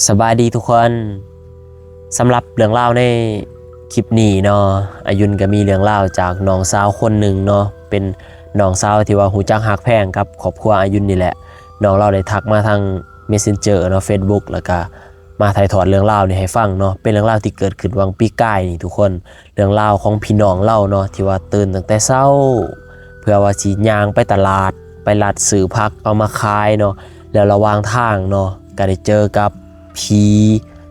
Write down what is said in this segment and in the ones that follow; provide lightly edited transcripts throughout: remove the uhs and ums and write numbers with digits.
สบายดีทุกคนสำหรับเรื่องเล่าในคลิปนี้เนาะอายุนก็มีเรื่องเล่าจากน้องสาวคนหนึ่งเนาะเป็นน้องสาวที่ว่าหูจักฮักแพงกับครอบครัวอายุนนี่แหละน้องเราได้ทักมาทาง Messenger เนาะ Facebook แล้วก็มาถ่ายทอดเรื่องเล่านี่ให้ฟังเนาะเป็นเรื่องเล่าที่เกิดขึ้นวังปีกายนี่ทุกคนเรื่องเล่าของพี่น้องเล่าเนาะที่ว่าตื่นตั้งแต่เช้าเพื่อว่าสิย่างไปตลาดไปลัดซื้อผักเอามาขายเนาะแล้วระหว่างทางเนาะก็ได้เจอกับผี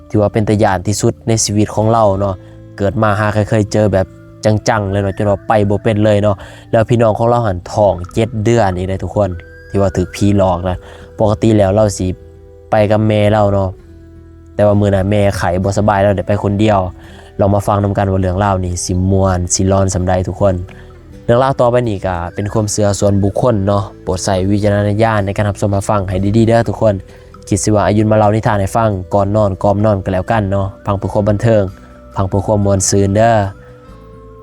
ที่ว่าเป็นตาย่านที่สุดในชีวิตของเราเนาะเกิดมาหาเคยเจอแบบจังๆเลยเนาะจนว่าไปบ่เป็นเลยเนาะแล้วพี่น้องของเราหันท้อง7 เดือนนี่เลยทุกคนที่ว่าถูกผีหลอกนะปกติแล้วเราสิไปกับแม่เราเนาะแต่ว่ามื้อนั้นแม่ไข้บ่สบายเราได้ไปคนเดียวเรามาฟังนำกันว่าเรื่องราวนี่สิม่วนสิร้อนสำใดทุกคนเรื่องราวต่อไปนี้ก็เป็นความเชื่อส่วนบุคคลเนาะโปรดใส่วิจารณญาณในการรับชมรับฟังให้ดีๆเด้อทุกคนคิดสิว่าอายุนมาเล่านิทานให้ฟังก่อนนอนก่อนนอนกันแล้วกันเนาะฟังเพื่อความบันเทิงฟังเพื่อความม่วนซื่นเด้อ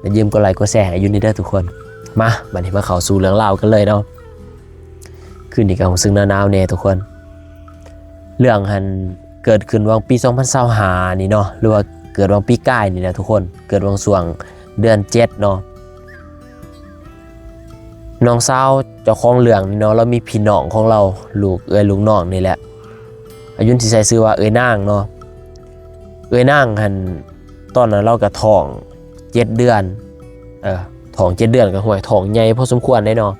อย่าลืมกดไลค์กดแชร์ให้อายุนนี่เด้อทุกคนมาบัดนี้มาเข้าสู่เรื่องราวกันเลยเนาะคืนนี้ก็ซึ่งหนาวๆแน่ทุกคนเรื่องหันเกิดขึ้นวันปี2025นี่เนาะหรือว่าเกิดวันปีกายนี่แหละทุกคนเกิดวันช่วงเดือน7เนาะน้องสาวเจ้าของเรื่องนี่เนาะเรามีพี่น้องของเราลูกลูกน้องนี่แหละอายุที่ใส่ชื่อว่านางเนาะนางหันตอนนั้นเราก็ท้อง7 เดือนท้อง7 เดือนก็ห่วยท้องใหญ่พอสมควรได้เนาะ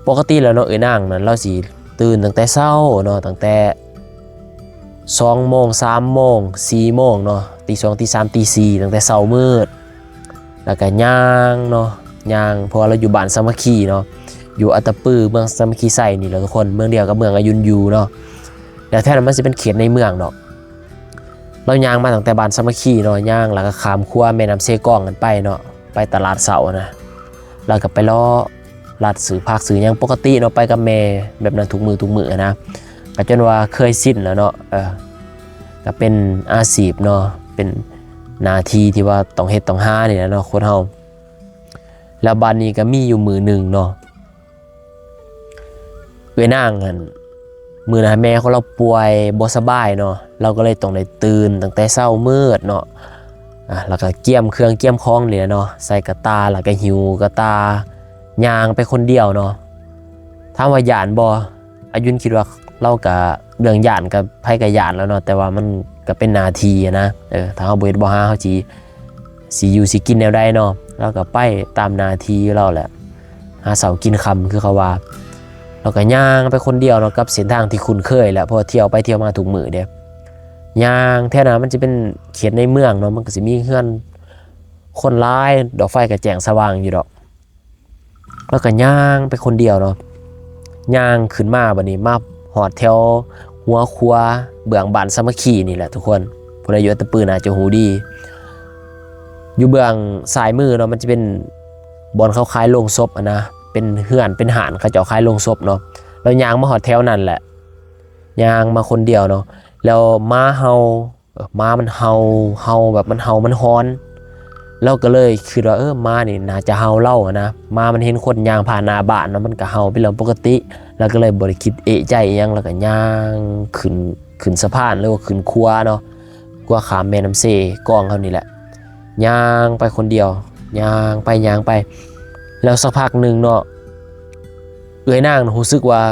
ปกติแล้วเนาะนางนั้นเราสิตื่นตั้งแต่เช้าเนาะตั้งแต่2 โมง 3 โมง 4 โมงเนาะตี 2 ตี 3 ตี 4ตั้งแต่เช้ามืดแล้วก็ย่างเนาะย่างเพราะเราอยู่บ้านสามัคคีเนาะอยู่อัตตปือเมืองสามัคคีไซนี่แหละทุกคนเมืองเดียวกับเมืองอายุนยูเนาะแล้วแท้นั้นมันจะเป็นเขตในเมืองเนาะเราย่างมาตั้งแต่บ้านสามัคคีเนาะย่างแล้วก็ข้ามขั้วแม่น้ำเซกองกันไปเนาะไปตลาดเสานะแล้วก็ไปล้อลัดซื้อผักซื้อยังปกติเนาะไปกับแม่แบบนั้นทุกมือนะก็จนว่าเคยสิ้นแล้วเนาะก็เป็นอาชีพเนาะเป็นหน้าที่ที่ว่าต้องเฮ็ดต้องหานี่แหละเนาะคนเฮาแล้วบ้านนี้ก็มีอยู่มือหนึ่งเนาะนางกันมือนะแม่ของเราป่วยบ่สบายเนาะเราก็เลยต้องได้ตื่นตั้งแต่เช้ามืดเนาะแล้วก็เกี่ยมเครื่องเกี่ยมของนี่เนาะใส่กระตาแล้วก็หิวกระตายางไปคนเดียวเนาะถามว่าหยานบ่อายุนคิดว่าเรากับเรื่องหยานกับไผกับหยานแล้วเนาะแต่ว่ามันก็เป็นนาทีนะถ้าเฮาบ่เฮ็ดบ่หาเฮาสิอยู่สิกินแนวใดเนาะเราก็ไปตามนาทีเราแหละหาเสากินคำคือเขาว่าเราก็ย่างไปคนเดียวเนาะกับเส้นทางที่คุ้นเคยแหละเพราะเที่ยวไปเที่ยวมาทุกมื้อเด้ย่างแท้นะมันจะเป็นเขตในเมืองเนาะมันก็สิมีเฮือนคนร้ายดอกไฟก็แจ้งสว่างอยู่ดอกแล้วก็ย่างไปคนเดียวเนาะย่างขึ้นมาบัดนี้มาหอดแถวหัวครัวเบื้องบ้านสามัคคีนี่แหละทุกคนผู้ใดอยู่อัตตปือน่าจะหูดีอยู่เบื้องซ้ายมือเนาะมันจะเป็นบอนเขาคล้ายโรงศพนะเป็นเฮือนเป็นหานเขาเจ้าคล้ายโรงศพเนาะแล้วย่างมาหอดแถวนั่นแหละย่างมาคนเดียวเนาะแล้วม้าเฮาม้ามันเฮาแบบมันเฮามันฮ้อนเราก็เลยคิดว่าม้านี่น่าจะเฮาเล่านะม้ามันเห็นคนย่างผ่านหน้าบ้านเนาะมันก็เฮาเป็นเรื่องปกติแล้วก็เลยบ่ได้คิดเอะใจอีหยังแล้วก็ย่างขึ้นสะพานหรือว่าขึ้นคัวเนาะคัวขามแม่น้ำเซกองเขานี่แหละย่างไปคนเดียวย่างไปแล้วสักพักหนึ่งเนาะนางรู้สึกว่า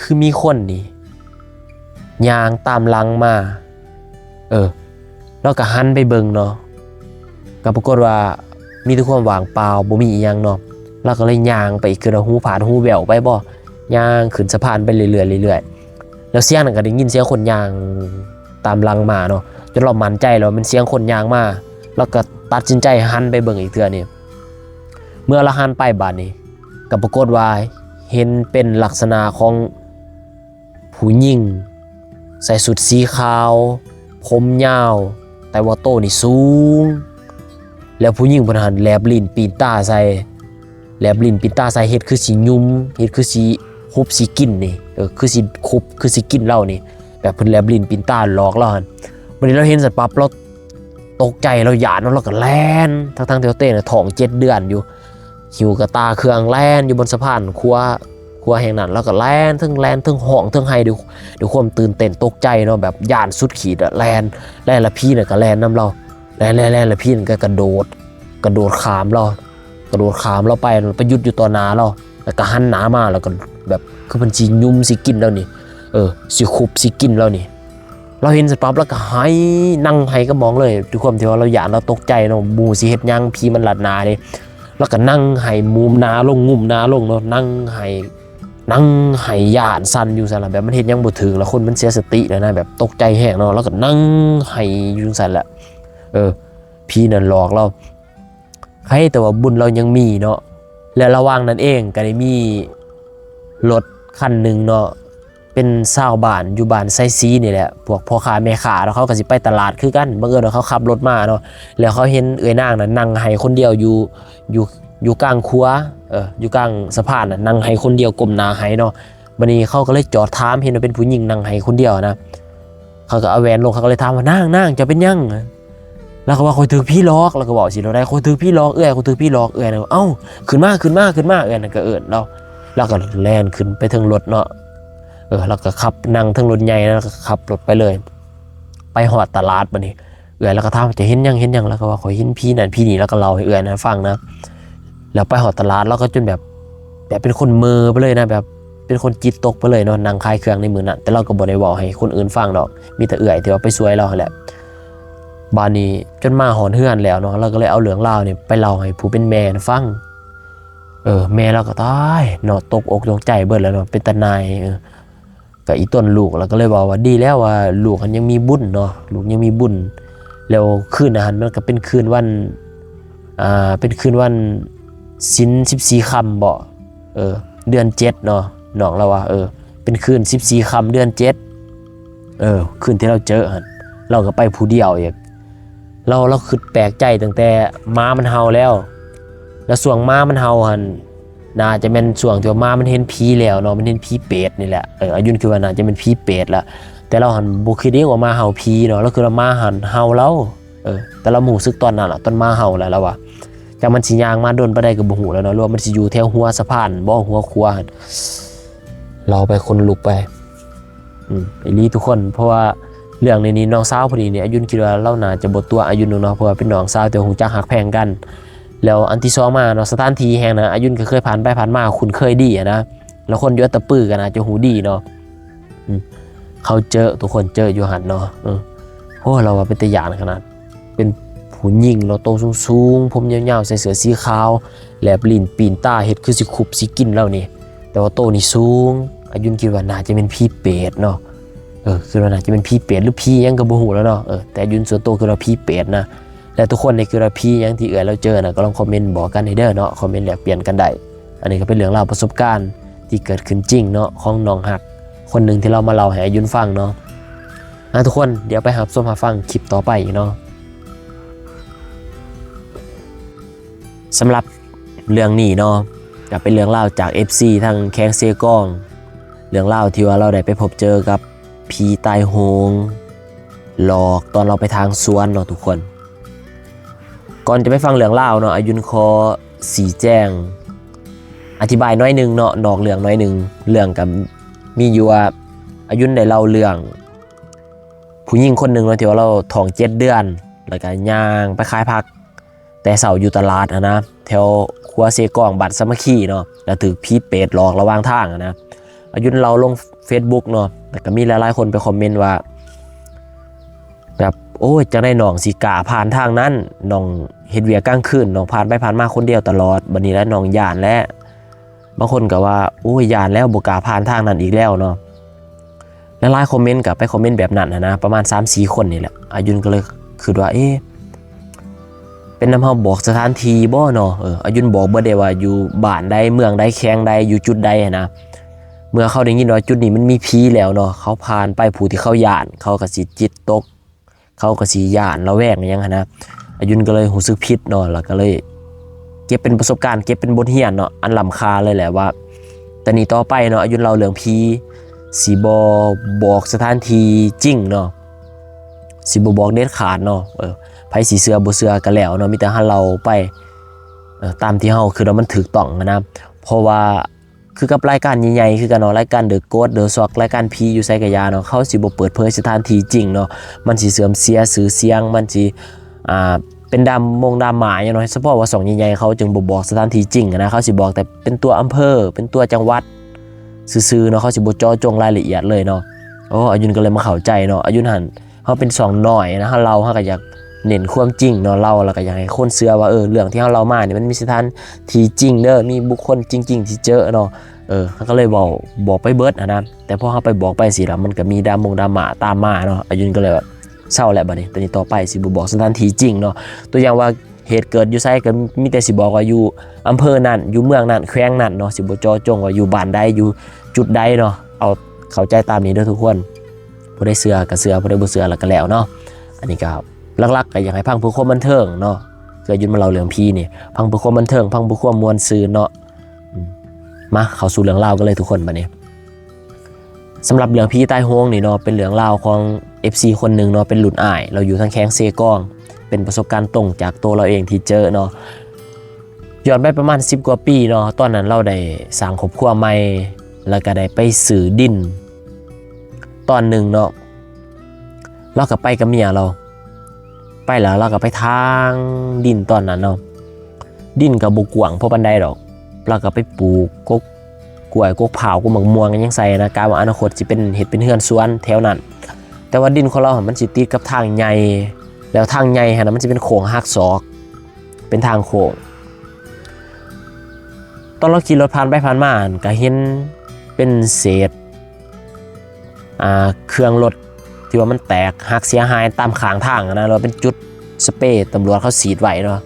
คือมีคนนี่ย่างตามหลังมาแล้วก็หันไปเบิ่งเนาะก็ปรากฏว่ามีแต่ความว่างเปล่าบ่มีอีหยังเนาะแล้วก็เลยย่างไปคือหูผาดหูแววไปบ่ย่างขึ้นสะพานไปเรื่อยๆแล้วเสียงนั้นก็ได้ยินเสียงคนย่างตามหลังมาเนาะจนเรามั่นใจแล้วมันเสียงคนย่างมาแล้วก็ตัดสินใจหันไปเบิ่งอีกเทื่อนี่เมื่อเราหันไปบาดนี้ก็ปรากฏว่าเห็นเป็นลักษณะของผู้หญิงใส่ชุดสีขาวผมยาวแต่ว่าโตนี่สูงแล้วผู้หญิงเพิ่นหันแลบลิ้นปีนตาใส่เฮ็ดคือสิยุ่มเฮ็ดคือสิคุบสิกินนี่คือสิคุบคือสิกินเรานี่แบบเพิ่นแลบลิ้นปีนตาหลอกเราหั่นวันนี้เราเห็นสัตว์ปั๊บเราตกใจเราหยาดเราก็แล่นทั้งที่เต้น่ะท้อง7 เดือนอยู่หิวกระตาเครื่องแล่นอยู่บนสะพานครั หัวแห่งนั้นแล้วก็แล่นทั้งห้องทั้งไห้ด้วยความตื่นเต้นตกใจเนาะแบบย่านสุดขีดอะแล่นแล้วพี่น่ะก็แล่นนำเราแล่นแล้วพี่ก็กระโดดขามเราไปหยุดอยู่ต่อหน้าเราแล้วก็หันหน้ามาแล้วก็แบบคือมันสิยุ่มสิกินแล้วนี่สิคุบสิกินแล้วนี่เราเห็นเสร็จปั๊บแล้วก็ให้นั่งให้ก็มองเลยด้วยความที่ว่าเราหยาดเราตกใจเนาะหมู่สิเฮ็ดหยังพี่มันหลัดหนาเลยแล้วก็นั่งให้มุมหนาลงงุ่มหนาลงเนาะนั่งให้หยาดสั่นอยู่ซั่นล่ะแบบมันเฮ็ดหยังบ่ถึงแล้วคนมันเสียสติแล้วนะแบบตกใจแฮงเนาะแล้วก็นั่งให้อยู่ซั่นแหละพี่นั่นหลอกเราให้แต่ว่าบุญเรายังมีเนาะและระหว่างนั้นเองก็ได้มีรถคันนึงเนาะเป็นชาวบ้านอยู่บ้านไซซีนี่แหละพวกพ่อค้าแม่ค้าแล้วเขาก็สิไปตลาดคือกันบังเอิญว่าเขาขับรถมาเนาะแล้วเขาเห็นเอ้ยนางน่ะนั่งให้คนเดียวอยู่กลางครัวอยู่กลางสะพานน่ะนั่งให้คนเดียวก้มหน้าให้เนาะบัดนี้เขาก็เลยจอดถามเห็นว่าเป็นผู้หญิงนั่งให้คนเดียวนะเขาก็เอาแหวนลงเขาก็เลยถามว่านางจะเป็นยังแล้วก็ว่าคอยถือพี่ล็อกแล้วก็บอกสิเราได้คอยถือพี่ล็อกคอยถือพี่ล็อกนะเอ้าขึ้นมานั่นก็เราแล้วก็แล่นขึ้นไปถึงรถเนาะแล้วก็ขับนั่งทั้งรถใหญ่แล้วก็ขับรถไปเลยไปหอดตลาดบัดนี้แล้วก็ถามจะเห็นยังแล้วก็ว่าขอเห็นพี่นั่นพี่นี่แล้วก็เล่าให้นะฟังนะแล้วไปหอดตลาดแล้วก็จนแบบเป็นคนมือไปเลยนะแบบเป็นคนจิตตกไปเลยเนาะนั่งคลายเครื่องในมือนั่นแต่เราก็บ่ได้บอกให้คนอื่นฟังดอกมีแต่ที่ว่าไปช่วยเราแหละบานนี้จนมาหอนเฮือนแล้วเนาะเราก็เลยเอาเรื่องเล่าเนี่ยไปเล่าให้ผู้เป็นแม่ฟังแม่เราก็ตายเนาะตกอกตกใจเบิดแล้วเนาะเป็นตาหนายกับอีต้นลูกเราก็เลยบอกว่าดีแล้วว่าลูกมันยังมีบุญเนาะลูกยังมีบุญแล้วคืนนั้นมันก็เป็นคืนวันศีล14ค่ำบ่เดือน7เนาะน้องเราว่าเป็นคืน14ค่ำเดือน7คืนที่เราเจอหั่นเราก็ไปผู้เดียวอีกเราคือแปลกใจตั้งแต่ม้ามันเห่าแล้วส่วงม้ามันเห่าหั่นน่าจะเป็นช่วงที่ม้ามันเห็นผีแล้วเนาะมันเห็นผีเปรตนี่แหละอายุนคือว่าน่าจะเป็นผีเปรตละแต่เราหันบ่คิดว่ามาเห่าผีเนาะแล้วคือเรามาหันเห่าเราแต่เราหมู่ซึกตอนนั้นล่ะตอนมาเห่าแล้วล่ะว่าจังมันสิย่างมาโดนบ่ได้ก็บ่ฮู้แล้วเนาะรวมมันสิอยู่แถวหัวสะพานบ่หัวครัวเราไปคนลุกไปไอ้ลีทุกคนเพราะว่าเรื่องในนี้น้องสาวพอดีเนี่ยอายุนคิดว่าเราน่าจะบ่ตัวอายุนเนาะเพราะว่าเป็นน้องสาวแต่ฮู้จักฮักแพงกันแล้วอันที่2มาเนาะสถานที่แห่งนะอายุนก็เคยผ่านไปผ่านมาคุ้นเคยดีนะแล้วคนอยู่อัตตปื้อกันนะจะหูดีเนาะเขาเจอทุกคนเจออยู่หันเนาะโอ้เราว่าเป็นตัวอย่างขนาดเป็นผู้หญิงเราโตสูงๆผมยาวๆใส่เสื้อสีขาวแลบลิ้นปีนตาเฮ็ดคือสิคุบสิกินแล้วนี่แต่ว่าโตนี่สูงอายุนคิดว่าน่าจะเป็นพี่เปรตเนาะคือว่าน่าจะเป็นพี่เปรตหรือพี่ยังก็บ่ฮู้แล้วเนาะแต่อายุนส่วนโตคือเราพี่เปรตนะและทุกคนในคือเราพี่ยังที่เราเจอนะก็ลองคอมเมนต์บอกกันให้เด้อเนาะคอมเมนต์แลกเปลี่ยนกันได้อันนี้ก็เป็นเรื่องราวประสบการณ์ที่เกิดขึ้นจริงเนาะของน้องหักคนหนึ่งที่เรามาเล่าให้อายุนฟังเนาะทุกคนเดี๋ยวไปหาส้มหาฟังคลิปต่อไปเนาะสำหรับเรื่องนี้เนาะก็เป็นเรื่องเล่าจาก FC ทางแข้งเซกองเรื่องเล่าที่ว่าเราได้ไปพบเจอกับผีตายโหงหลอกตอนเราไปทางสวนเนาะทุกคนก่อนจะไปฟังเรื่องเล่าเนาะอายุนขอสีแจ้งอธิบายน้อยนึงเนาะนอกเรื่องน้อยนึงเรื่องกับมีอยู่ว่าอายุนได้เล่าเรื่องผู้หญิงคนหนึ่งเนาะที่ว่าเราท้อง7 เดือนแล้วก็ย่างไปขายผักแต่เสาอยู่ตลาดนะแถวครัวเซกองบัตรสมัคคีเนาะแล้วถือผีเปรตหลอกระหว่างทางนะอายุนเราลง Facebook เนาะแต่ก็มีหลายๆคนไปคอมเมนต์ว่าแบบโอ้ยจะได้น้องสิกาผ่านทางนั้นน้องเฮ็ดเวียกลางคืนน้องผ่านไปผ่านมาคนเดียวตลอดบัดนี้แล้วน้องย่านแล้วบางคนก็ว่าโอ้ยย่านแล้วบ่กล้าผ่านทางนั้นอีกแล้วเนาะหลายๆคอมเมนต์ก็ไปคอมเมนต์แบบนั้นนะประมาณ 3-4 คนนี่แหละอายุนก็เลยคิดว่าเป็นนำเฮาบอกสถานที่บ่เนาะอายุนบอกบ่ได้ว่าอยู่บ้านใดเมืองใดแข้งใดอยู่จุดใดนะเมื่อเขาได้ยินว่าจุดนี้มันมีผีแล้วเนาะเขาผ่านไปผู้ที่เขาย่านเขาก็สิจิตตกเขาก็สิย่านระแวงอย่างนะอายุนก็เลยรู้สึกผิดเนาะแล้วก็เลยเก็บเป็นประสบการณ์เก็บเป็นบทเรียนเนาะอันล้ำค่าเลยแหละว่าแต่นี้ต่อไปเนาะอายุนเราเรื่องผีสิบ่บอกสถานที่จริงเนาะสิบ่บอกเด็ดขาดเนาะไผสิเชื่อบ่เชื่อก็แล้วเนาะมีแต่เราไปตามที่เฮาคือว่ามันถูกต้องนะเพราะว่า คือกับรายการใหญ่ๆคือกันเนาะรายการ The Ghost The Shock รายการผีอยู่ไสกะยาเนาะเขาสิบ่เปิดเผยสถานที่จริงเนาะมันสิเสื่อมเสียชื่อเสียงมันสิเป็นดราม่าอย่างน้อยเฉพาะว่า2ใหญ่ๆเขาจึงบ่บอกสถานที่จริงนะเขาสิบอกแต่เป็นตัวอำเภอเป็นตัวจังหวัดซื่อๆเนาะเขาสิบ่เจาะจงรายละเอียดเลยเนาะโอ้อายุนก็เลยมาเข้าใจเนาะอายุนหันเฮาเป็น2น้อยนะเฮาก็อยากเน้นความจริงเนาะเราแล้วก็อยากให้คนเชื่อว่าเรื่องที่เฮาเล่ามานี่มันมีสถานที่จริงเด้อมีบุคคลจริงๆที่เจอเนาะเขาก็เลยบอกไปเบิดนะแต่พอเขาไปบอกไปสิแล้วมันก็มีดราม่าตามมาเนาะอายุนก็เลยแบบเศร้าแหละบัดนี้ตอนนี้ต่อไปสิบ่บอกสถานที่จริงเนาะตัวอย่างว่าเหตุเกิดอยู่ไสก็มีแต่สิบอกว่าอยู่อำเภอนั้นอยู่เมืองนั้นแขวงนั้นเนาะสิบ่เจาะจงว่าอยู่บ้านใดอยู่จุดใดเนาะเอาเข้าใจตามนี้เด้อทุกคนผู้ใดเชื่อก็เชื่อผู้ใดบ่เชื่อแล้วก็แล้วเนาะอันนี้ก็หลักๆก็อยากให้พังเพื่อความบันเทิงเนาะเกิดยุนมาเล่าเรื่องผีนี่พังเพื่อความบันเทิงพังเพื่อความม่วนซื่นเนาะมาเข้าสู่เรื่องราวกันเลยทุกคนบัดนี้สำหรับเรื่องผีใต้โฮงนี่เนาะเป็นเรื่องราวของ FC คนหนึ่งเนาะเป็นหลุนอ้ายเราอยู่ทางแข้งเซกองเป็นประสบการณ์ตรงจากตัวเราเองที่เจอเนาะย้อนไปประมาณ10 กว่าปีเนาะตอนนั้นเราได้สร้างครอบครัวใหม่แล้วก็ได้ไปซื้อดินตอนหนึ่งเนาะเราก็ไปกับเมียเราไปแล้วเราก็ไปทางดินตอนนั้นเนาะดินกับบุกวางเพราะบันไดดอกเราก็ไปปลูกกกล้วยกกเผากกมะม่วงกันยังใส่นะกาว่าอนาคตสิเป็นเฮ็ดเป็นเฮือนสวนแถวนั้นแต่ว่าดินของเรามันสิติดกับทางใหญ่แล้วทางใหญ่ฮะมันจะเป็นโค้งหักศอกเป็นทางโค้งตอนเราขี่รถผ่านไปผ่านมาก็เห็นเป็นเศษเครื่องรถที่ว่ามันแตกหักเสียหายตามข้างทางนะเราเป็นจุดสเปรย์ตำรวจเขาฉีดไว้เนาะ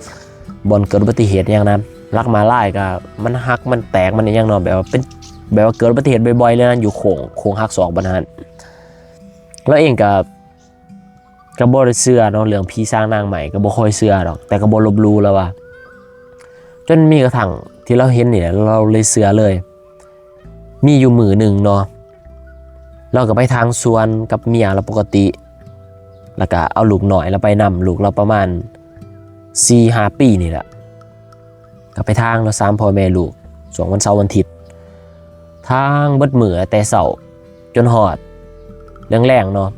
บนเกิดอุบัติเหตุอย่างนั้นลักมาไล่ก็มันหักมันแตกมันอย่างเนาะแบบว่าเกิดอุบัติเหตุบ่อยๆเลยนะอยู่โค้งหักศอกบนนั้นแล้วเองก็บ่ได้เชื่อเนาะเรื่องผีสร้างนางใหม่ก็บ่ค่อยเชื่อหรอกแต่ก็บ่ลบหลู่แล้วว่าจนมีกระทั่งที่เราเห็นนี่เราเลยเชื่อเลยมีอยู่มื้อนึงเนาะเราก็ไปทางสวนกับเมียเราปกติแล้วก็เอาลูกหน่อยเราไปนำลูกเราประมาณ 4-5 ปีนี่แหละก็ไปทางเรา3 พ่อแม่ลูกช่วงวันเสาร์วันอาทิตย์ทางเบิดมื้อแต่เช้าจนฮอดแรงๆเนาะ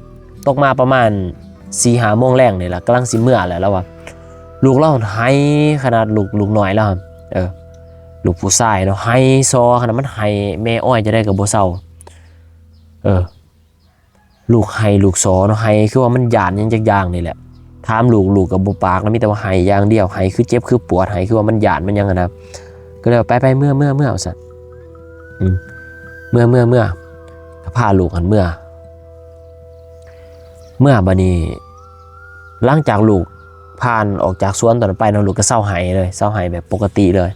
ตกมาประมาณ 4-5 โมงแรงนี่แหละกำลังสิเมื่อแล้วว่าลูกเราให้ขนาดลูกหน่อยแล้วลูกผู้ชายเนาะให้ซอขนาดมันให้แม่อ้อยจะได้กับบ่เศร้าลูกให้ลูกซอเนาะให้คือว่ามันหยาดยังจักอย่างนี่แหละถามลูกกับบ่ปากแล้วมีแต่ว่าให้อย่างเดียวให้คือเจ็บคือปวดให้คือว่ามันหยาดมันยังนะก็เลยไปเมื่อเอาซะเมื่อก็พาลูกหันเมื่อบัดนี้หลังจากลูกผ่านออกจากสวนตอนนั้นไปเนาะลูกก็เศร้าหายเลยเศร้าหายแบบปกติเลย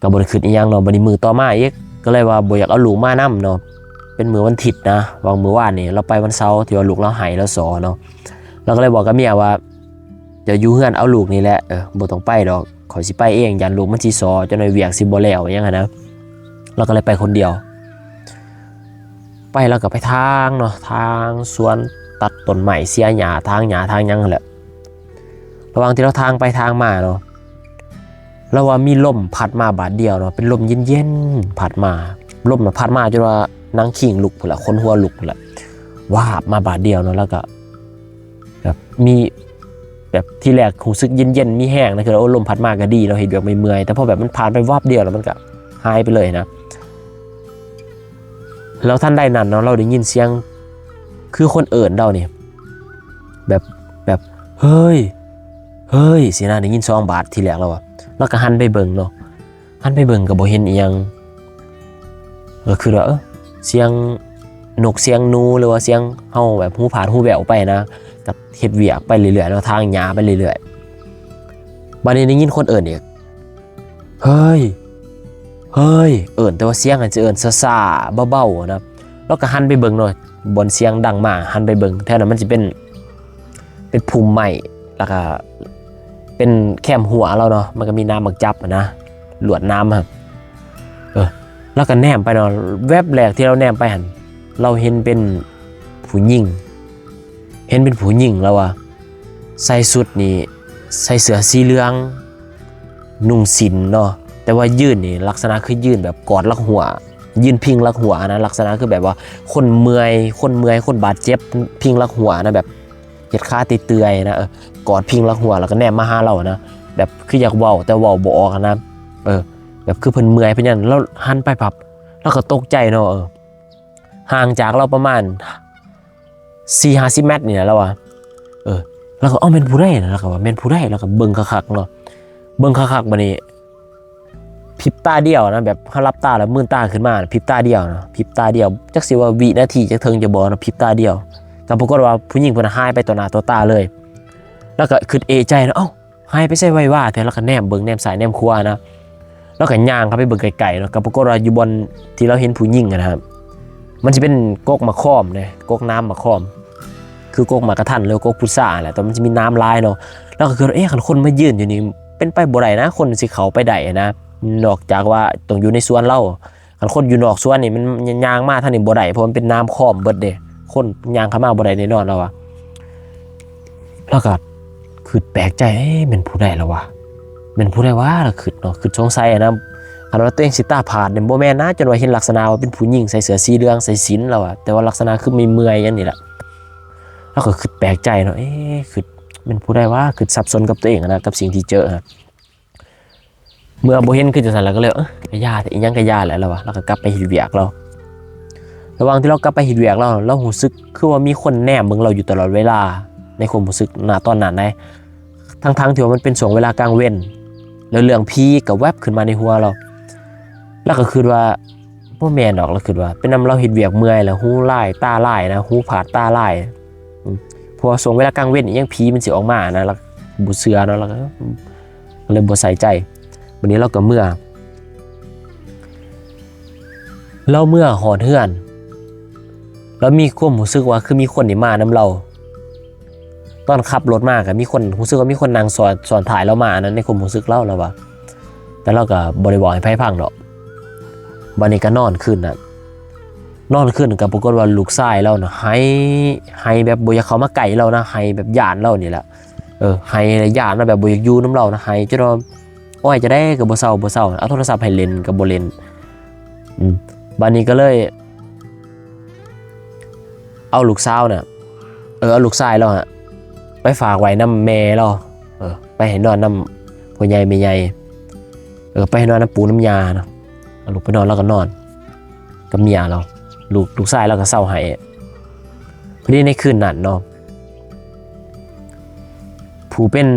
ก็บ่ได้คิดอีหยังเนาะบัดนี้มื้อต่อมาอีกก็เลยว่าบ่อยากเอาลูกมานํเนาะเป็นมื้อวันอาทิตย์นะวางมื้อวานนี่เราไปวันเสาร์ที่ว่าลูกเราหายแล้วสอเนาะเราก็เลยบอกกับเมียว่าจะอยู่เฮือนเอาลูกนี่แหละบ่ต้องไปดอกขอยสิไปเองยันลูกมันสิสอจนหน่อยเวียกสิบ่แล้วอย่างนั้นนะเราก็เลยไปคนเดียวไปแล้วก็ไปทางเนาะทางสวนตัดต้นไม้เสียหญ้าทางหยังนั่นแหละระหว่างที่เราทางไปทางมาเนาะแล้วว่ามีลมพัดมาบาดเดียวเนาะเป็นลมเย็นๆพัดมาลมมันพัดมาจนว่านั่งขิงลุกพุ่นละคนหัวลุกพุ่นละวาบมาบาดเดียวเนาะแล้วก็แบบมีแบบที่แรกรู้สึกเย็นมีแห้งนะคือลมพัดมาก็ดีเราเห็นแบบไม่เมื่อยแต่พอแบบมันผ่านไปวาบเดียวแล้วมันก็หายไปเลยนะแล้วท่านได้นั่นเนาะเราได้ยินเสียงคือคนเอิ้นเราเนี่ยแบบเฮ้ยสินะได้ยิน2 บาททีแรกแล้วอะแล้วก็หันไปเบิ่งเนาะหันไปเบิ่งก็บ่เห็นอีหยังคือว่าเสียงนกเสียงนูหรือว่าเสียงเฮาแบบหูผาดหูแววไปนะกับเฮ็ดเวียกไปเรื่อยๆเนาะทางหญ้าไปเรื่อยๆบัดนี้ได้ยินคนเอิ้นอีกเฮ้ยเอิ้นแต่ว่าเสียงอาจจะเอิ้นซ่าๆเบาๆนะแล้วก็หันไปเบิ่งเนาะบนเสียงดังมาหันไปเบิ่งแถวนั้นมันสิเป็นภูมิไม้แล้วก็เป็นแคมหัวเราเนาะมันก็มีน้ำบักจับนะหลวดน้ำครับแล้วก็แนมไปเนาะแวบแรกที่เราแนมไปหันเราเห็นเป็นผู้หญิงแล้วว่าใส่ชุดนี่ใส่เสื้อสีเหลืองนุ่งสิญเนาะแต่ แต่ว่ายืนนี่ลักษณะคือยืนแบบกอดลักหัวยืนพิงลักหัวนะลักษณะคือแบบว่าคนเมื่อยคนบาดเจ็บพิงลักหัวนะแบบเฮ็ดขาติเตือยนะกอดพิงลักหัวแล้วก็แนมมาหาเรานะแบบคืออยากเว้าแต่เว้าบ่ออกนะแบบคือเพิ่นเมื่อยเพิ่นยันแล้วหันไปพับแล้วก็ตกใจเนาะห่างจากเราประมาณ 4-50 เมตรนี่แหละแล้วแล้วก็แม่นผู้ใดนะแล้วก็ว่าแม่นผู้ใดแล้วก็เบิ่งคักๆเนาะเบิ่งคักๆบัดนี้พริบตาเดียวนะแบบเฮารับตาแล้วมื่นตาขึ้นมาพริบตาเดียวนะพริบตาเดียวจักสิว่าวินาทีจักเทิงจะบ่นะพริบตาเดียวก็ปรากฏว่าผู้หญิงเพิ่นหายไปต่อหน้าต่อตาเลยแล้วก็คิดใจนะหายไปใส่ไว้ว่าแต่แล้วก็แนมเบิ่งแนมซ้ายแนมขวานะแล้วก็ย่างเข้าไปเบิ่งไกลๆเนาะก็ปรากฏว่าอยู่บนที่เราเห็นผู้หญิงนะครับมันสิเป็นกกมะข่อมนะกกน้ำมะข่อมคือกกหมากกระทันหรือกกพุทราแหละแต่มันจะมีน้ำลายเนาะแล้วก็คือคันคนมายืนอยู่นี่เป็นไปบ่ได้นะคนสิเขาไปได้นะนอกจากว่าต้องอยู่ในสวนเราคันคนอยู่นอกสวนนี่มันย่างมาทางนี้บ่ได้เพราะมันเป็นน้ำข่อมเบิดเด้คนย่างเข้ามาบ่ได้แน่นอนแล้วแล้วก็คือแปลกใจเป็นผู้ใดแล้ววะเป็นผู้ใดวะแล้วคือเนาะคือสงสัยนะคันว่าตัวเองสิตาผาดเนี่ยบ่แม่นนะจนว่าเห็นลักษณะว่าเป็นผู้หญิงใส่เสื้อสีเหลืองใส่ศีลแล้วแต่ว่าลักษณะคือมีเมื่อยอย่างนี้แหละแล้วก็คือแปลกใจเนาะคือเป็นผู้ใดวะคือสับสนกับตัวเองนะกับสิ่งที่เจอเมื่อบ่เห็นคือจังซั่นแล้วก็เลยกะยาแต่อีหยังกะยาแหละแล้วแล้วก็กลับไปเฮ็ดเวียกเราระหว่างที่เรากลับไปเฮ็ดเวียกเรารู้สึกคือว่ามีคนแนมเบิ่งเราอยู่ตลอดเวลาในความรู้สึกณตอนนั้นนะทั้งที่ว่ามันเป็นช่วงเวลากลางเว้นแล้วเรื่องผีก็แวบขึ้นมาในหัวเราแล้วก็คือว่าบ่แม่นดอกแล้วคือว่าเป็นนำเราเฮ็ดเวียกเมื่อยแล้วหูลายตาลายนะหูผาดตาลายเพราะว่าช่วงเวลากลางเว้นยังผีมันสิออกมานะแล้วบ่เชื่อเนาะแล้วก็เลยบ่ใส่ใจวันนี้เราก็เมื่อหอดเฮือนแล้วมีความรู้สึกว่าคือมีคนนี่มานำเราตอนขับรถมาก็มีคนรู้สึกว่ามีคนนั่งสอนถ่ายเรามานั้นในความรู้สึกเราแล้วว่าแต่เราก็บ่ได้บอกให้ไผฟังดอกบัดนี้ก็นอนขึ้นก็ปรากฏว่าลูกชายเรานะให้แบบบ่อยากเข้ามาใกล้เรานะให้แบบย่านเรานี่แหละให้ย่านนะแบบบ่อยากอยู่นำเรานะให้จนว่าจะได้ก็บ่เซาเอาโทรศัพท์ให้เล่นก็บ่เล่นบัดนี้ก็เลยเอาลูกสาวน่ะเอาลูกชายเราไปฝากไว้นำแม่เราไปให้นอนนำพ่อใหญ่แม่ใหญ่ไปให้นอนนำปู่นำยานะเอาลูกไปนอนแล้วก็นอนกับเมียเราลูกชายเราก็เศร้าให้พอดีในคืนนั้นเนาะผู้เป็น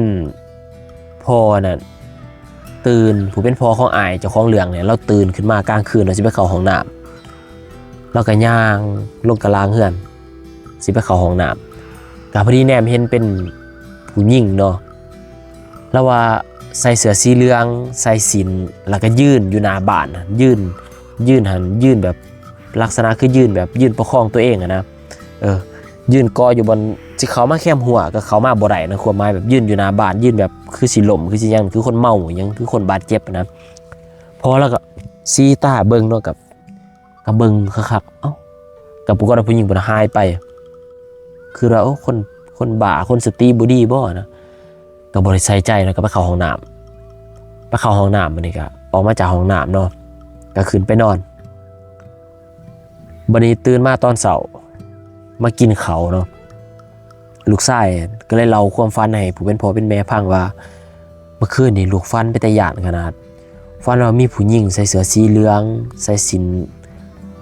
พ่อน่ะตื่นผู้เป็นพ่อของอายเจ้าของเรื่องเนี่ยเราตื่นขึ้นมากลางคืนเราสิไปเข้าห้องน้ำเราก็ย่างลงกระลางเฮือนสิไปเข้าห้องน้ำก็พอดีแนมเห็นเป็นผู้หญิงเนาะแล้วว่าใส่เสื้อสีเหลืองใส่ศีลแล้วก็ยืนอยู่หน้าบ้านยืนแบบลักษณะคือยืนแบบยืนประคองตัวเองนะยืนกออยู่บนที่เขามาแคมหัวก็เขามาบ่ได้นะความหมายแบบยืนอยู่หน้าบ้านยืนแบบคือสิล้มคือสิยังคือคนเมายังคือคนบาดเจ็บนะพอแล้วก็ซีตาเบิ่งเนาะกับเบิ่งคักๆกับปรากฏว่าผู้หญิงเพิ่นหายไปคือเราคนบ้าคนสติบ่ดีบ่นะก็บ่ได้ใส่ใจนะก็ไปเข้าห้องน้ำบัดนี้ก็ออกมาจากห้องน้ำเนาะก็ขึ้นไปนอนบัดนี้ตื่นมาตอนเช้ามากินข้าวเนาะลูกชายก็เลยเล่าความฝันให้ผู้เป็นพ่อเป็นแม่ฟังว่าเมื่อคืนนี่ลูกฝันเป็นตาย้านขนาดฝันว่ามีผู้หญิงใส่เสื้อสีเหลืองใส่ศีล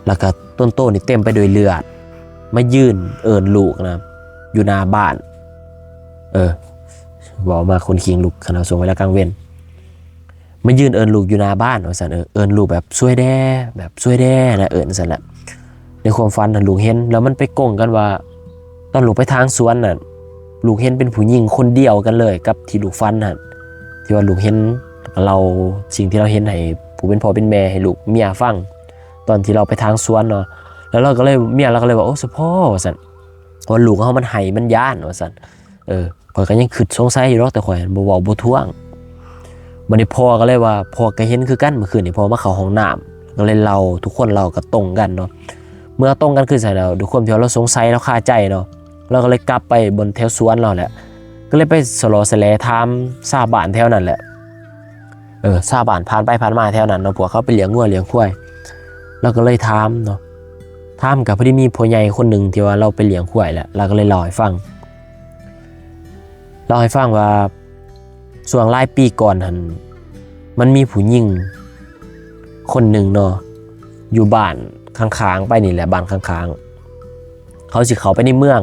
แล้วก็ต้นโตนี่เต็มไปด้วยเลือดมายืนเอิ้นลูกนะอยู่หน้าบ้านบอกมาคนคิงลูกขณะส่งเวลากลางเว้นมายืนเอิ้นลูกอยู่หน้าบ้านว่าซั่นเอิ้นลูกแบบช่วยแด่นะเอิ้นซั่นแหละในความฝันน่ะลูกเห็นแล้วมันไปกงกันว่าตอนลูกไปทางสวนน่ะลูกเห็นเป็นผู้หญิงคนเดียวกันเลยกับที่ลูกฝันน่ะที่ว่าลูกเห็นเราสิ่งที่เราเห็นให้ผู้เป็นพ่อเป็นแม่ให้ลูกเมียฟังตอนที่เราไปทางสวนเนาะแล้วเราก็เลยเมียเราก็เลยว่าโอ้สะพ่อว่าซั่นว่าลูกเฮามันให้มันย่านว่าซั่นข้อยก็ยังคิดสงสัยอยู่หรอกแต่ข้อยบ่เว้าบ่ท้วงบัดนี้พ่อก็เลยว่าพ่อก็เห็นคือกันเมื่อคืนนี่พ่อมาเข้าห้องน้ำก็เลยเล่าทุกคนเล่าก็ตรงกันเนาะเมื่อตรงกันคือใส่แล้วด้วยความที่เราสงสัยเราคาใจเนาะเราก็เลยกลับไปบนแถวสวนเราแหละก็เลยไปสโลแสลถามชาวบ้านแถวนั้นแหละ ชาวบ้านผ่านไปผ่านมาแถวนั้นเนาะพวกเขาไปเลี้ยงงัวเลี้ยงควายเราก็เลยถามเนาะถามกับพอดีมีพ่อใหญ่คนหนึ่งที่ว่าเราไปเลี้ยงควายแหละเราก็เลยเล่าให้ฟังว่าช่วงหลายปีก่อนหันมันมีผู้หญิงคนหนึ่งเนาะอยู่บ้านข้างๆไปนี่แหละบ้านข้างๆเขาสิเขาไปในเมือง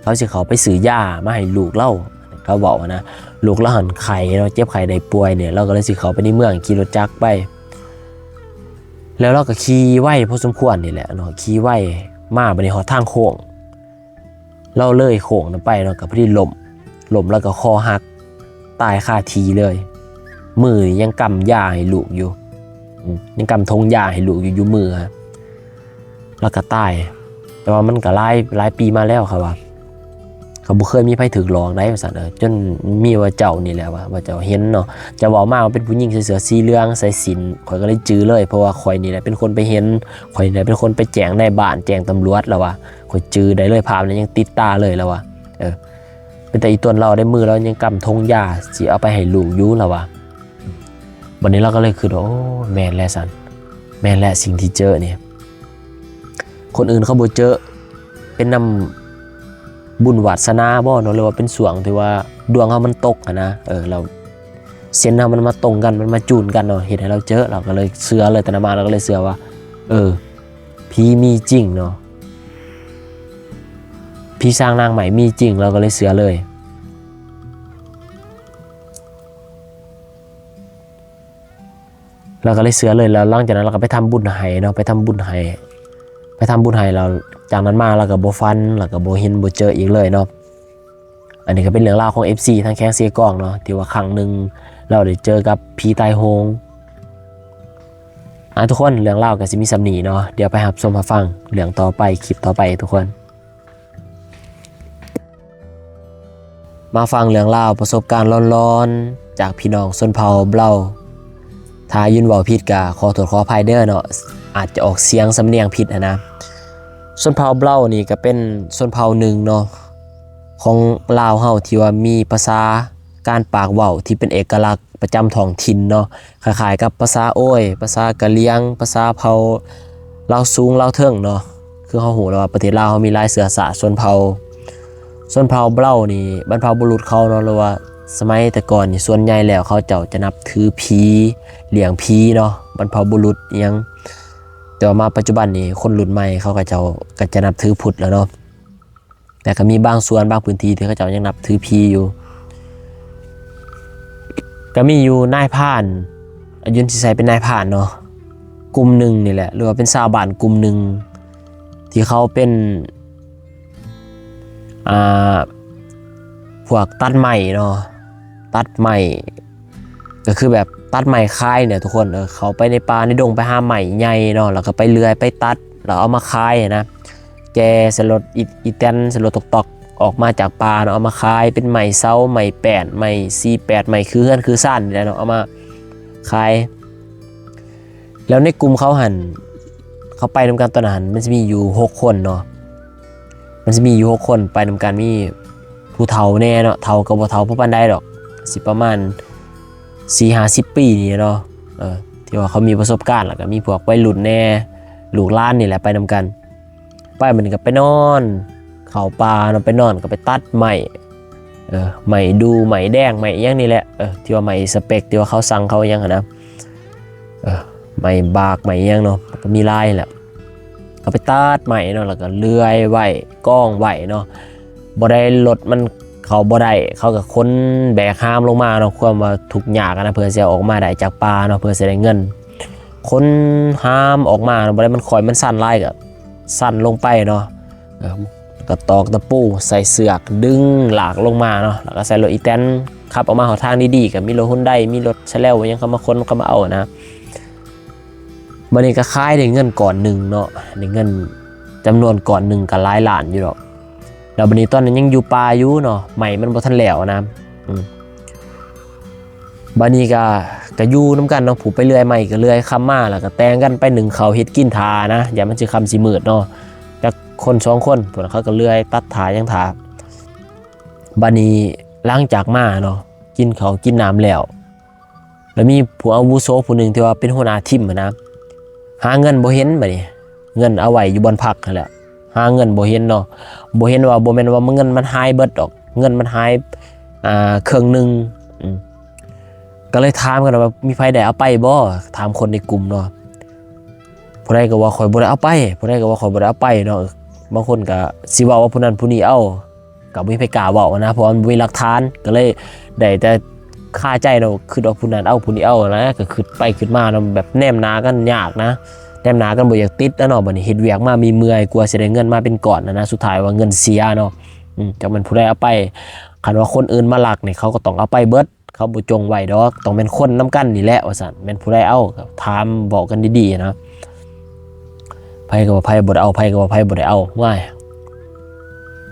เขาสิเขาไปซื้อยามาให้ลูกเล่าเขาบอกนะลูกเราหันไข่เราเจ็บไข่ได้ป่วยเนี่ยเราก็เลยสิเขาไปในเมืองขี่รถจักรไปแล้วเราก็ขี่ไวพอสมควรนี่แหละเนาะขี่ไวมาไปในหอทางโค้งเราเลยโค้งนั้นไปเนาะกับพอดีล้มแล้วก็คอหักตายคาทีเลยมือยังกำยาให้ลูกอยู่ยังกำธงยาให้ลูกอยู่มือฮะแล้วก็ตายแต่ว่ามันก็หลายปีมาแล้วครับว่าเขาบ่เคยมีไผถึกหลอกได้ว่าซั่นจนมีว่าเจ้านี่แหละว่าเจ้าเห็นเนาะจะเว้ามาว่าเป็นผู้หญิงใส่เสื้อสีเหลืองใส่สิญจน์ข่อยก็เลยจื้อเลยเพราะว่าข่อยนี่แหละเป็นคนไปเห็นข่อยนี่แหละเป็นคนไปแจ้งในบ้านแจ้งตำรวจแล้วว่าข่อยจื้อได้เลยภาพนั้นยังติดตาเลยแล้วว่าเป็นแต่อีต้นเราได้มือเรายังกำธงยาสิเอาไปให้ลูกอยู่แล้วว่าวันนี้เราก็เลยคือโอ้แม่นแล้วซั่นแม่นแล้วสิ่งที่เจอเนี่ยคนอื่นเขาบ่เจอเป็นนำบุญวาสนาบ่เนาะหรือว่าเป็นสวงที่ว่าดวงเฮามันตกนะเราเส้นเฮามันมาตรงกันมันมาจูนกันเนาะเฮ็ดให้เราเจอเราก็เลยเชื่อเลยแต่มาเราก็เลยเชื่อว่าผีมีจริงเนาะผีสร้างนางใหม่มีจริงเราก็เลยเชื่อเลยเราก็เลยเชื่อเลยแล้วหลังจากนั้นเราก็ไปทำบุญให้เนาะไปทำบุญให้เราจากนั้นมาเราก็บ่ฟันเราก็บ่เห็นบ่เจออีกเลยเนาะอันนี้ก็เป็นเรื่องราวของ FC ทางแข้งเสียกล้องเนาะที่ว่าครั้งนึงเราได้เจอกับผีตายโหงทุกคนเรื่องราวก็สิมีสำนีเนาะเดี๋ยวไปรับชมรับฟังเรื่องต่อไปคลิปต่อไปทุกคนมาฟังเรื่องราวประสบการณ์ร้อนๆจากพี่น้องชนเผ่าเบลาถ้ายินเว้าผิดก็ขอโทษขออภัยเด้อเนาะอาจจะออกเสียงสำเนียงผิดนะชนเผ่าเบลานี่ก็เป็นชนเผ่าหนึ่งเนาะของลาวเฮาที่ว่ามีภาษาการปากเว้าที่เป็นเอกลักษณ์ประจำท้องถิ่นเนาะคล้ายๆกับภาษาโอ้ยภาษากะเหรี่ยงภาษาเผ่าลาวสูงลาวเทิงเนาะคือเฮาฮู้แล้วว่าประเทศลาวเฮามีหลายเชื้อสายชนเผ่าเบลานี่บรรพบุรุษเขาเนาะหรือว่าสมัยแต่ก่อนนี่ส่วนใหญ่แล้วเขาเจ้าจะนับถือผีเลี้ยงผีเนาะบรรพบุรุษอิหยังแต่ว่ามาปัจจุบันนี่คนรุ่นใหม่เขาก็จะนับถือพุทธแล้วเนาะแต่ก็มีบางส่วนบางพื้นที่ที่เขายังนับถือผีอยู่ก็มีอยู่นายพรานอายุสิใส่เป็นนายพรานเนาะกลุ่มหนึ่งนี่แหละหรือว่าเป็นชาวบ้านกลุ่มหนึ่งที่เขาเป็นพวกตัดไม้เนาะตัดไม้ก็คือแบบตัดไม้คายเนี่ยทุกคนเขาไปในป่าในดงไปหาไม้ใหญ่เนาะแล้วก็ไปเลื่อยไปตัดแล้วเอามาคายนะแกสลดอีแตนสลดตอกออกมาจากป่าเนาะเอามาคายเป็นไม้เซาไม้แปดไม้48ไม้คือเฮือนคือซ่านนี่แหละเนาะเอามาคายแล้วในกลุ่มเขาหันเขาไปนำกันตอนนั้นมันจะมีอยู่6คนเนาะมันจะมีอยู่6คนไปนำกันมีผู้เฒ่าแน่เนาะเฒ่ากับบ่เฒ่าบ่ปานใดดอกสิประมาณ 4-50 ปีนี่เนาะที่ว่าเขามีประสบการณ์แล้วก็มีพวกวัยรุ่นแน่ลูกหลานนี่แหละไปนำกันไปมันก็ไปนอนเข้าป่าเนาะไปนอนก็ไปตัดไม้ไม้ดูไม้แดงไม้อิหยังนี่แหละที่ว่าไม้สเปกที่ว่าเขาสั่งเขาอิหยังนะไม้บากไม้อิหยังเนาะก็มีลายแหละก็ไปตัดไม้เนาะแล้วก็เลื่อยไว้ก้องไว้เนาะบ่ได้รถมันเขาบ่ได้เขาก็ค้นแบกหามลงมาเนาะความว่าทุกข์ยากนะเพื่อจะออกมาได้จากป่าเนาะเพื่อจะได้เงินค้นหามออกมาบ่ได้มันคอยมันสั่นไล่ก็สั่นลงไปเนาะก็ตอกตะปูใส่เสือกดึงหลากลงมาเนาะแล้วก็ใส่รถอีแตนขับออกมาหาทางดีๆก็มีรถฮุนไดมีรถแชลลยังเขามาค้นเขามาเอานะบัดนี้ก็ขายได้เงินก่อนหนึ่งเนาะได้เงินจำนวนก่อนหนึ่งก็หลายล้านอยู่ดอกแล้วบัดนี้ตอนนั้นยังอยู่ป่าอยู่เนาะใหม่มันบ่ทันแล้วนะบัดนี้ก็อยู่นำกันเนาะผู้ไปเรื่อยใหม่ก็เรื่อยค่ำมาแล้วก็แต่งกันไป1เขาเฮ็ดกินทานะอย่ามันสิค่ำสิมืดเนาะจักคน2คนพวกเขาก็เรื่อยตัดทายังทาบัดนี้หลังจากมาเนาะกินเขากินน้ำแล้ว แล้วมีผู้อาวุโสผู้หนึงที่ว่าเป็นหัวหน้าทีมนะหาเงินบ่เห็นบัดนี้เงินเอาไว้อยู่บนพักนั่นแหละหาเงินบ่เห็นเนาะบ่เห็นว่าบ่แม่นว่าเงินมันหายเบิดดอกเงินมันหายครึ่งนึงก็เลยถามกันว่ามีไผได้เอาไปบ่ถามคนในกลุ่มเนาะผู้ใดก็ว่าข่อยบ่ได้เอาไปผู้ใดก็ว่าข่อยบ่ได้เอาไปเนาะบางคนก็สิเว้าว่าผู้นั้นผู้นี้เอาก็บ่มีไผกล้าเว้านะเพราะมันบ่มีหลักฐานก็เลยได้แต่คาใจเนาะคือว่าผู้นั้นเอาผู้นี้เอานะก็คิดไปคิดมาเนาะแบบแนมหน้ากันยากนะแนมหน้ากันบ่อยากติดแล้วเนาะบัดนี้เฮ็ดเวียกมามีเมื่อยกลัวสิได้เงินมาเป็นก้อนนะสุดท้ายว่าเงินเสียเนาะจักมันผู้ใดเอาไปคันว่าคนอื่นมาลักนี่เขาก็ต้องเอาไปเบิดเขาบ่จงไว้ดอกต้องเป็นคนนํกันนี่แหละว่าซั่นแม่นผู้ใดเอาถามบอกกันดีๆนะไผก็ว่าไผบ่ได้เอาไผก็ว่าไผบ่ได้เอาง่าย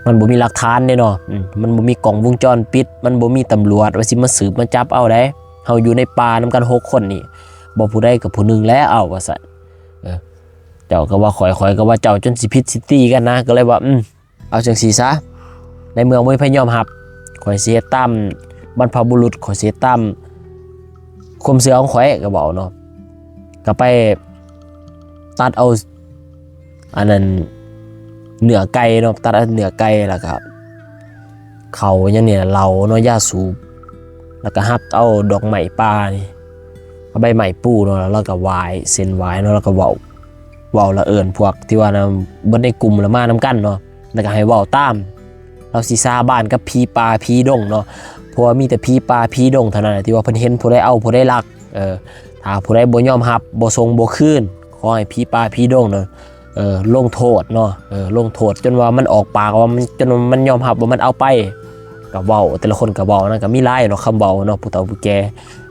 มันบ่มีหลักฐานเด้เนาะมันบ่มีกล้องวงจรปิดมันบ่มีตำรวจว่าสิมาสืบมาจับเอาได้เฮาอยู่ในป่านํกัน6คนนี่บ่ผู้ใดกับผู้หนึงแล้วเอาว่าซั่นเจ้าก็ว่าข่อยก็ว่าเจ้าจนสิผิดสิตีกันนะก็เลยว่าเอาจังซี่ซะในเมืองบ่มีไผยอมรับข่อยสิเฮ็ดตามบรรพบุรุษข่อยสิเฮ็ดตามความเชื่อของข่อยก็บอกเนาะก็ไปตัดเอาอันนั้นเนื้อไก่เนาะตัดเอาเนื้อไก่แล้วก็เขาอย่างนี้เราเนาะยาสูบแล้วก็หับเอาดอกไม้ป่านี่เอาใบไม้ปูเนาะแล้วก็วายเส้นวายเนาะแล้วก็เว้าละเอิญพวกที่ว่านะเบิดในกลุ่มละมานํกันเนาะแล้วก็ให้เว้าตามเราสิสาบานกับผีป่าผีดงเนาะเพราะว่ามีแต่ผีป่าผีดงเท่านั้นที่ว่าเพิ่นเห็นผู้ใดเอาผู้ใดลักถ้าผู้ใดบ่ยอมรับบ่ส่งบ่คืนขอให้ผีป่าผีดงเนาะลงโทษเนาะลงโทษจนว่ามันออกปากว่ามันจนมันยอมรับว่ามันเอาไปก็เว้าแต่ละคนก็เว้านะก็มีหลายเนาะคำเว้าเนาะผู้เฒ่าผู้แก่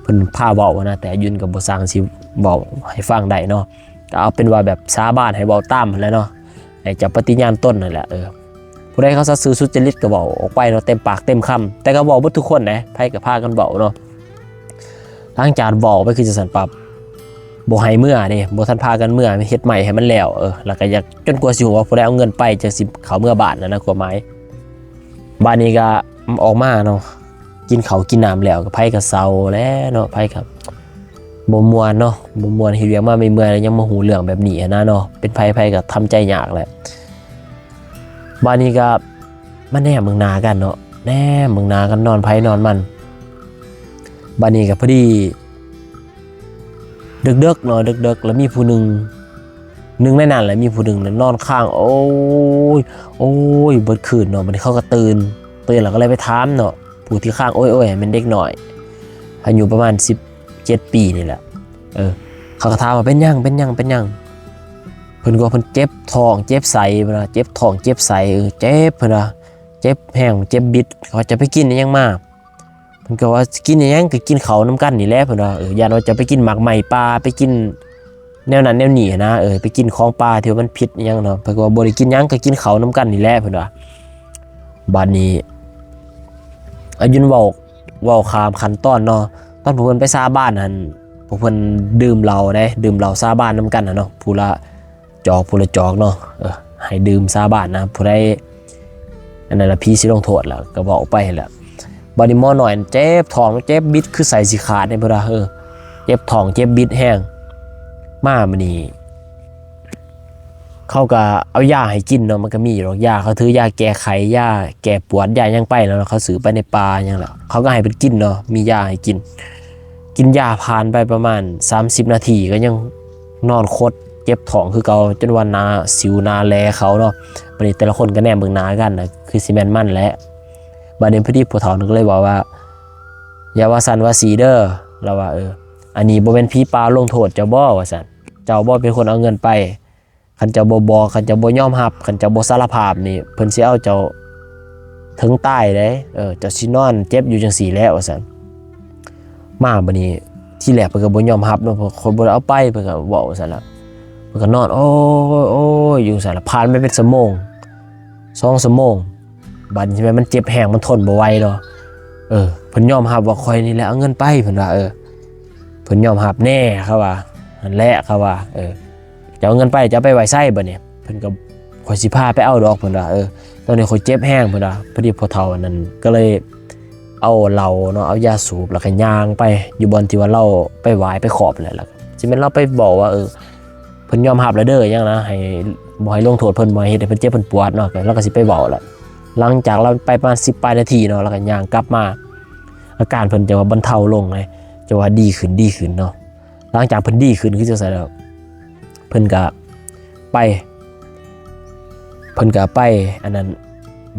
เพิ่นพาเว้านะแต่ยืนก็บ่สร้างสิเว้าให้ฟังได้เนาะก็เอาเป็นว่าแบบสาบานให้เว้าตามนั่นแหละเนาะให้จับปฏิญาณตนนั่นแหละผู้ใดเขาสัตย์ซื่อสุจริตก็เว้าออกไปเนาะเต็มปากเต็มคำแต่ก็เว้าบ่ทุกคนนะไผก็พากันเว้าเนาะหลังจากเว้าไปคือจะสั่นปรับบ่ให้เมื่อนี่บ่ทันพากันเมื่อเฮ็ดใหม่ให้มันแล้วแล้วก็อยากจนกว่าสิฮู้ว่าผู้ใดเอาเงินไปจังสิเข้าเมื่อบ้านนั่นนะกว่าหมายบ้านนี้ก็ออกมาเนาะกินข้าวกินน้ำแล้วก็ไผก็เซาแล้วเนาะไผก็บ่ม่วนเนาะบ่ม่วนเฮ็ดเวียกมาไม่เมื่อยแล้วยังมาฮู้เรื่องแบบนี้นะเนาะเป็นไผก็ทำใจยากแหละบ้านนี้ก็มาแนมเมืองนากันเนาะแนมเมืองนากันนอนไผนอนมันบ้านนี้ก็พอดีดึกๆเนาะดึกๆแล้วมีผู้หนึ่งในนั้นแหละมีผู้หนึ่งนอนข้างโอ้ยเบิดคืนเนาะมันเขาก็ตื่นแล้วก็เลยไปถามเนาะผู้ที่ข้างโอ้ยมันเด็กหน่อยอายุประมาณ17 ปีนี่แหละเขาก็ถามว่าเป็นยังเพิ่นก็เพิ่นเจ็บท้องเจ็บไส้เพิ่นว่าเจ็บท้องเจ็บไส้เจ็บเพิ่นว่าเจ็บแห้งเจ็บบิดเขาจะไปกินอีหยังมาเพิ่นก็ว่ากินอีหยังก็กินเขาน้ำกันนี่แหละเพิ่นว่าญาติว่าจะไปกินหมากไหม้ป่าไปกินแนวนั้นแนวนี้นะไปกินของป่าที่มันผิดอีหยังเนาะเพิ่นก็ว่าบ่ได้กินหยังก็กินเขาน้ำกันนี่แหละเพิ่นว่าบัดนี้อายุนเว้าข้ามขั้นตอนเนาะตอนพวกเพิ่นไปสาบานนั่นพวกเพิ่นดื่มเหล้าสาบานน้ำกันเนาะผู้ละจอกเนาะให้ดื่มสาบานนะผู้ใดอันนั้นละพี่สิลงโทษแล้วก็บอกไปแหละบัดนี้หมอหน่อยเจ็บท้องเจ็บบิดคือใส่สิขาดในพุ่นเจ็บท้องเจ็บบิดแห้งมามื้อนี้เขาก็เอายาให้กินเนาะมันก็มีหรอกยาเขาถือยาแก้ไขยาแก้ปวดยายังไปแล้วเขาซื้อไปในป่ายังแหละเขาก็ให้เป็นกินเนาะมียาให้กินยาผ่านไปประมาณ30 นาทีก็ยังนอนคดเจ็บท้องคือเก่าจนว่านาสิวนาแลเขาเนาะบัดนี้แต่ละคนก็แนมเบิ่งหน้ากันนะคือสิแม่นมันแหละบัดนี้พอดีผู้เฒ่านึงก็เลยบอกว่าอย่าว่าซั่นว่าสีเด้อแล้วว่าอันนี้บ่แม่นผีป่าลงโทษเจ้าบ่ว่าซั่นเจ้าบ่เป็นคนเอาเงินไปคันเจ้าบ่บอกคันเจ้าบ่ยอมรับคันเจ้าบ่สารภาพนี่เพิ่นสิเอาเจ้าถึงตายเด้เจ้าสินอนเจ็บอยู่จังซี่แหละว่าซั่นมาบัดนี้ที่แรกเพิ่นก็บ่ยอมรับเนาะเพราะคนบ่ได้เอาไปเพิ่นก็เว้าซั่นล่ะเพิ่นก็นอนโอ้ยอยู่ซั่นล่ะผ่านไปเป็นชั่วโมง2 ชั่วโมงบัดนี้ใช่มั้ยมันเจ็บแห้งมันทนบ่ไหวเนาะเพิ่นยอมรับว่าข่อยนี่แหละเอาเงินไปเพิ่นว่าเพิ่นยอมรับแน่เขาว่านั่นแหละเขาว่าจะเอาเงินไปจะไปไว้ไสบัดนี้เพิ่นก็ข่อยสิพาไปเอาดอกเพิ่นว่าตอนนี้ข่อยเจ็บแห้งเพิ่นว่าพอดีพ่อเฒ่านั้นก็เลย เอาเหล้าเนาะเอายาสูบแล้วก็ย่างไปอยู่บนที่ว่าเราไปไหว้ไปขอบเลยล่ะสิแม่นเราไปบอกว่าเพิ่นยอมรับแล้วเด้อยังนะให้บ่ให้ลงโทษเพิ่นบ่ให้เฮ็ดให้เพิ่นเจ็บเพิ่นปวดเนาะเราก็สิไปเว้าล่ะหลังจากเราไปประมาณ10ปลายนาทีเนาะแล้วก็ย่างกลับมาอาการเพิ่นจะว่าบรรเทาลงเลยจะว่าดีขึ้นเนาะหลังจากเพิ่นดีขึ้นคือจังซั่นแล้วเพิ่นก็ไปอันนั้น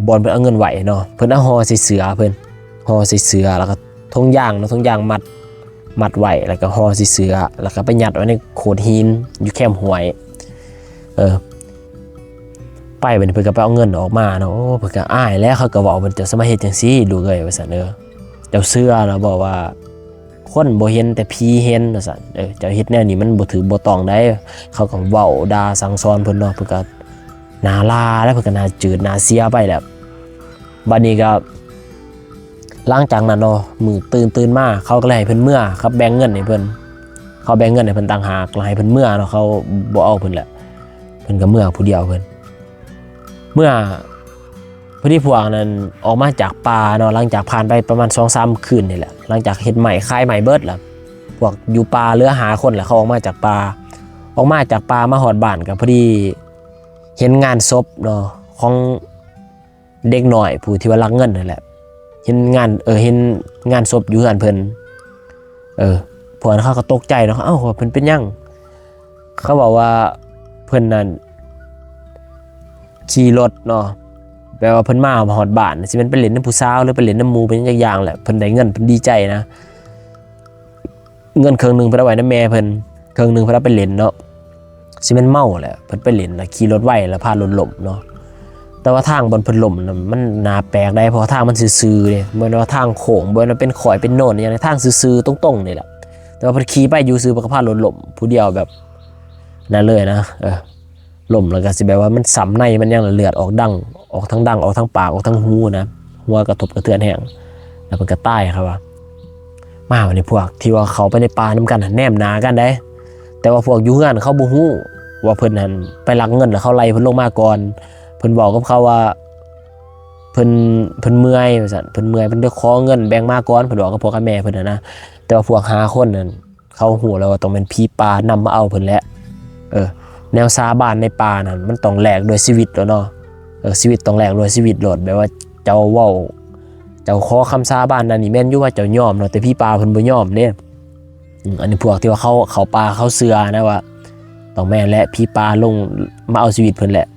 บอนเพิ่นเอาเงินไหวเนาะเพิ่นเอาห่อใส่เสือเพิ่นห่อใส่เสือแล้วก็ทงยางเนาะทงยางมัดไว้แล้วก็ห่อใส่เสือแล้วก็ไปยัดไว้ในโขดหินอยู่แคมป์ห้วยไปเพิ่นก็ไปเอาเงินออกมาเนาะโอ้เพิ่นก็อ้ายแล้วเขาก็เว้าเพิ่นจะสมาเฮ็ดจังซี่ลูกเอ้ยว่าซั่นเจ้าเสือเนาะบอกว่าคนบ่เห็นแต่ผีเห็นว่าซั่นเจ้าเฮ็ดแนวนี้มันบ่ถือบ่ต้องได้เขาก็เว้าด่าสั่งสอนเพิ่นเนาะเพิ่นก็หน้าลาแล้วเพิ่นก็หน้าจืดหน้าเสียไปแล้วบัดนี้ก็หลังจากนั้นเนาะมื้อตื่นมาเขาก็เลยให้เพิ่นเมื่อครับแบ่งเงินให้เพิ่นเขาแบ่งเงินให้เพิ่นต่างหากแล้วให้เพิ่นเมื่อเนาะเขาบ่เอาเพิ่นแหละเพิ่นก็เมื่อผู้เดียวเพิ่นเมื่อพอดีพวกนั้นออกมาจากป่าเนาะหลังจากผ่านไปประมาณ 2-3 คืนนี่แหละหลังจากเฮ็ดใหม่คายใหม่เบิดแล้วพวกอยู่ป่าเหลือหาคนแหละเขาออกมาจากป่ามาฮอดบ้านก็พอดีเห็นงานศพเนาะของเด็กน้อยผู้ที่ว่ารักเงินนั่นแหละเห็นงานศพอยู่เฮือนเพิ่นพวกนั้นเขาก็ตกใจเนาะเอ้าเพิ่นเป็นหยังเขาบอกว่าเพิ่นนั้นขี่รถเนาะแปลว่าเพิ่นมาฮอดบ้านสิเป็นไปเล่นน้ำผู้สาวหรือไปเล่นน้ำหมู่เป็นอย่างแหละเพิ่นได้เงินเพิ่นดีใจนะเงินครึ่งนึงเพิ่นเอาไว้นำแม่เพิ่นครึ่งนึงเพิ่นเอาไปเล่นเนาะสิเป็นเมาแหละเพิ่นไปเล่นแล้วขี่รถไวแล้วพารถล้มเนาะแต่ว่าทางบนเพิ่นล้มมันน่าแปลกได้เพราะทางมันซื่อๆเด้บ่แม่นว่าทางโค้งบ่แม่นว่าเป็นข่อยเป็นโน่นอย่างในทางซื่อๆตรงๆนี่แหละแต่ว่าเพิ่นขี่ไปอยู่ซื่อเพิ่นก็พารถล้มผู้เดียวแบบนั่นเลยนะล้มแล้วก็สิแบบว่ามันสำในมันยังเลือดออกทั้งดังออกทั้งปากออกทั้งหูนะหัวกระทบกระเทือนแห้งแล้วมันก็ตายครับว่ามาวันนี้พวกที่ว่าเขาไปในป่านํกันแนมหนากันได้แต่ว่าพวกอยู่เฮือนเขาบ่ฮู้ว่าเพิ่นนั้นไปลักเงินแล้วเขาไล่เพิ่นลงมาก่อนเพิ่นบอกกับเขาว่าเพิ่นเมื่อยว่าซั่นเพิ่นเมื่อยเพิ่นได้ขอเงินแบ่งมาก่อนเพิ่นบอกกับพ่อกับแม่เพิ่นนะแต่ว่าพวก5คนนั้นเขาฮู้แล้วว่าต้องเป็นผีป่านำมาเอาเพิ่นแหละแนวสาบานในป่านั่นมันต้องแลกด้วยชีวิตแล้วเนาะชีวิตต้องแลกด้วยชีวิตโลดแบบว่าเจ้าเว้าเจ้าขอคำสาบานนั่นนี่แม่นอยู่ว่าเจ้ายอมเนาะแต่พี่ป่าเพิ่นบ่ยอมเด้อันนี้พวกที่ว่าเขาป่าเขาเชื่อนะว่าต้องแม่นและพี่ป่าลงมาเอาชีวิตเพิ่นแหละ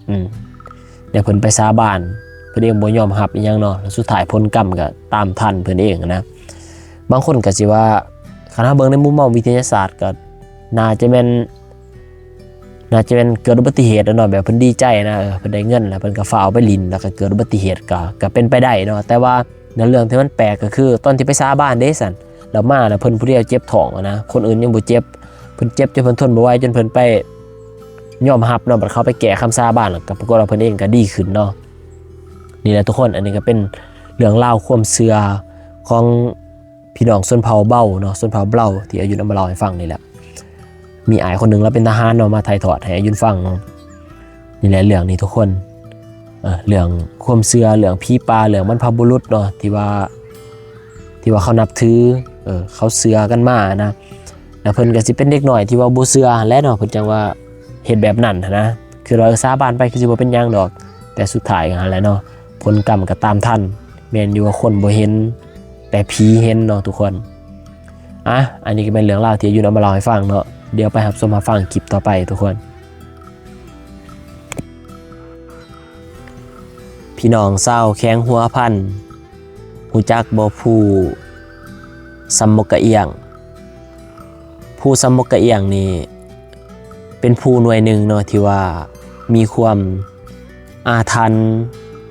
เดี๋ยวเพิ่นไปสาบานเพิ่นเองบ่ยอมรับอีหยังเนาะแล้วสุดท้ายผลกรรมก็ตามทันเพิ่นเองนะบางคนก็สิว่าคันเฮาเบิ่งในมุมมองวิทยาศาสตร์ก็น่าจะเป็นเกิดอุบัติเหตุเนาะแบบเพิ่นดีใจนะเพิ่นได้เงินแล้วเพิ่นก็ฟ้าวไปลินแล้วก็เกิดอุบัติเหตุก็เป็นไปได้เนาะแต่ว่าในเรื่องที่มันแปลกก็คือตอนที่ไปสาบานเด้ซั่นแล้วมาแล้วเพิ่นผู้เดียวเจ็บท้องนะคนอื่นยังบ่เจ็บเพิ่นเจ็บจนเพิ่นทนบ่ไหวจนเพิ่นไปยอมรับเนาะบัดเขาไปแก้คำสาบานแล้วก็ปรากฏว่าเพิ่นเองก็ดีขึ้นเนาะนี่แหละทุกคนอันนี้ก็เป็นเรื่องราวความเชื่อของพี่น้องชนเผ่าเบ้าเนาะชนเผ่าเบ้าที่อายุนำมาเล่าให้ฟังนี่แหละมีอ้ายคนหนึ่งแล้วเป็นทหารเนาะมาถ่ายทอดให้อายุนฟังนี่แหละเรื่องนี้ทุกคนเรื่องความเชื่อเรื่องผีป่าเรื่องบรรพบุรุษเนาะที่ว่าเขานับถือเขาเชื่อกันมานะแล้วเพิ่นก็สิเป็นเด็กน้อยที่ว่าบ่เชื่อและเนาะเพิ่นจังว่าเฮ็ดแบบนั้นนะคือว่าสาบานไปคือสิบ่เป็นหยังดอกแต่สุดท้ายก็หั่นแหละเนาะผลกรรมก็ตามทันแม่นอยู่ว่าคนบ่เห็นแต่ผีเห็นเนาะทุกคนอันนี้ก็เป็นเรื่องราวที่อายุนำมาเล่าให้ฟังเนาะเดี๋ยวไปรับชมมาฟังคลิปต่อไปทุกคนพี่น้องเศร้าแข้งหัวพันหูจักบ่ผู้ซัมมกะเอียงผู้ซัมมกะเอียงนี่เป็นผู้หน่วยหนึ่งเนาะที่ว่ามีความอาถรรพ์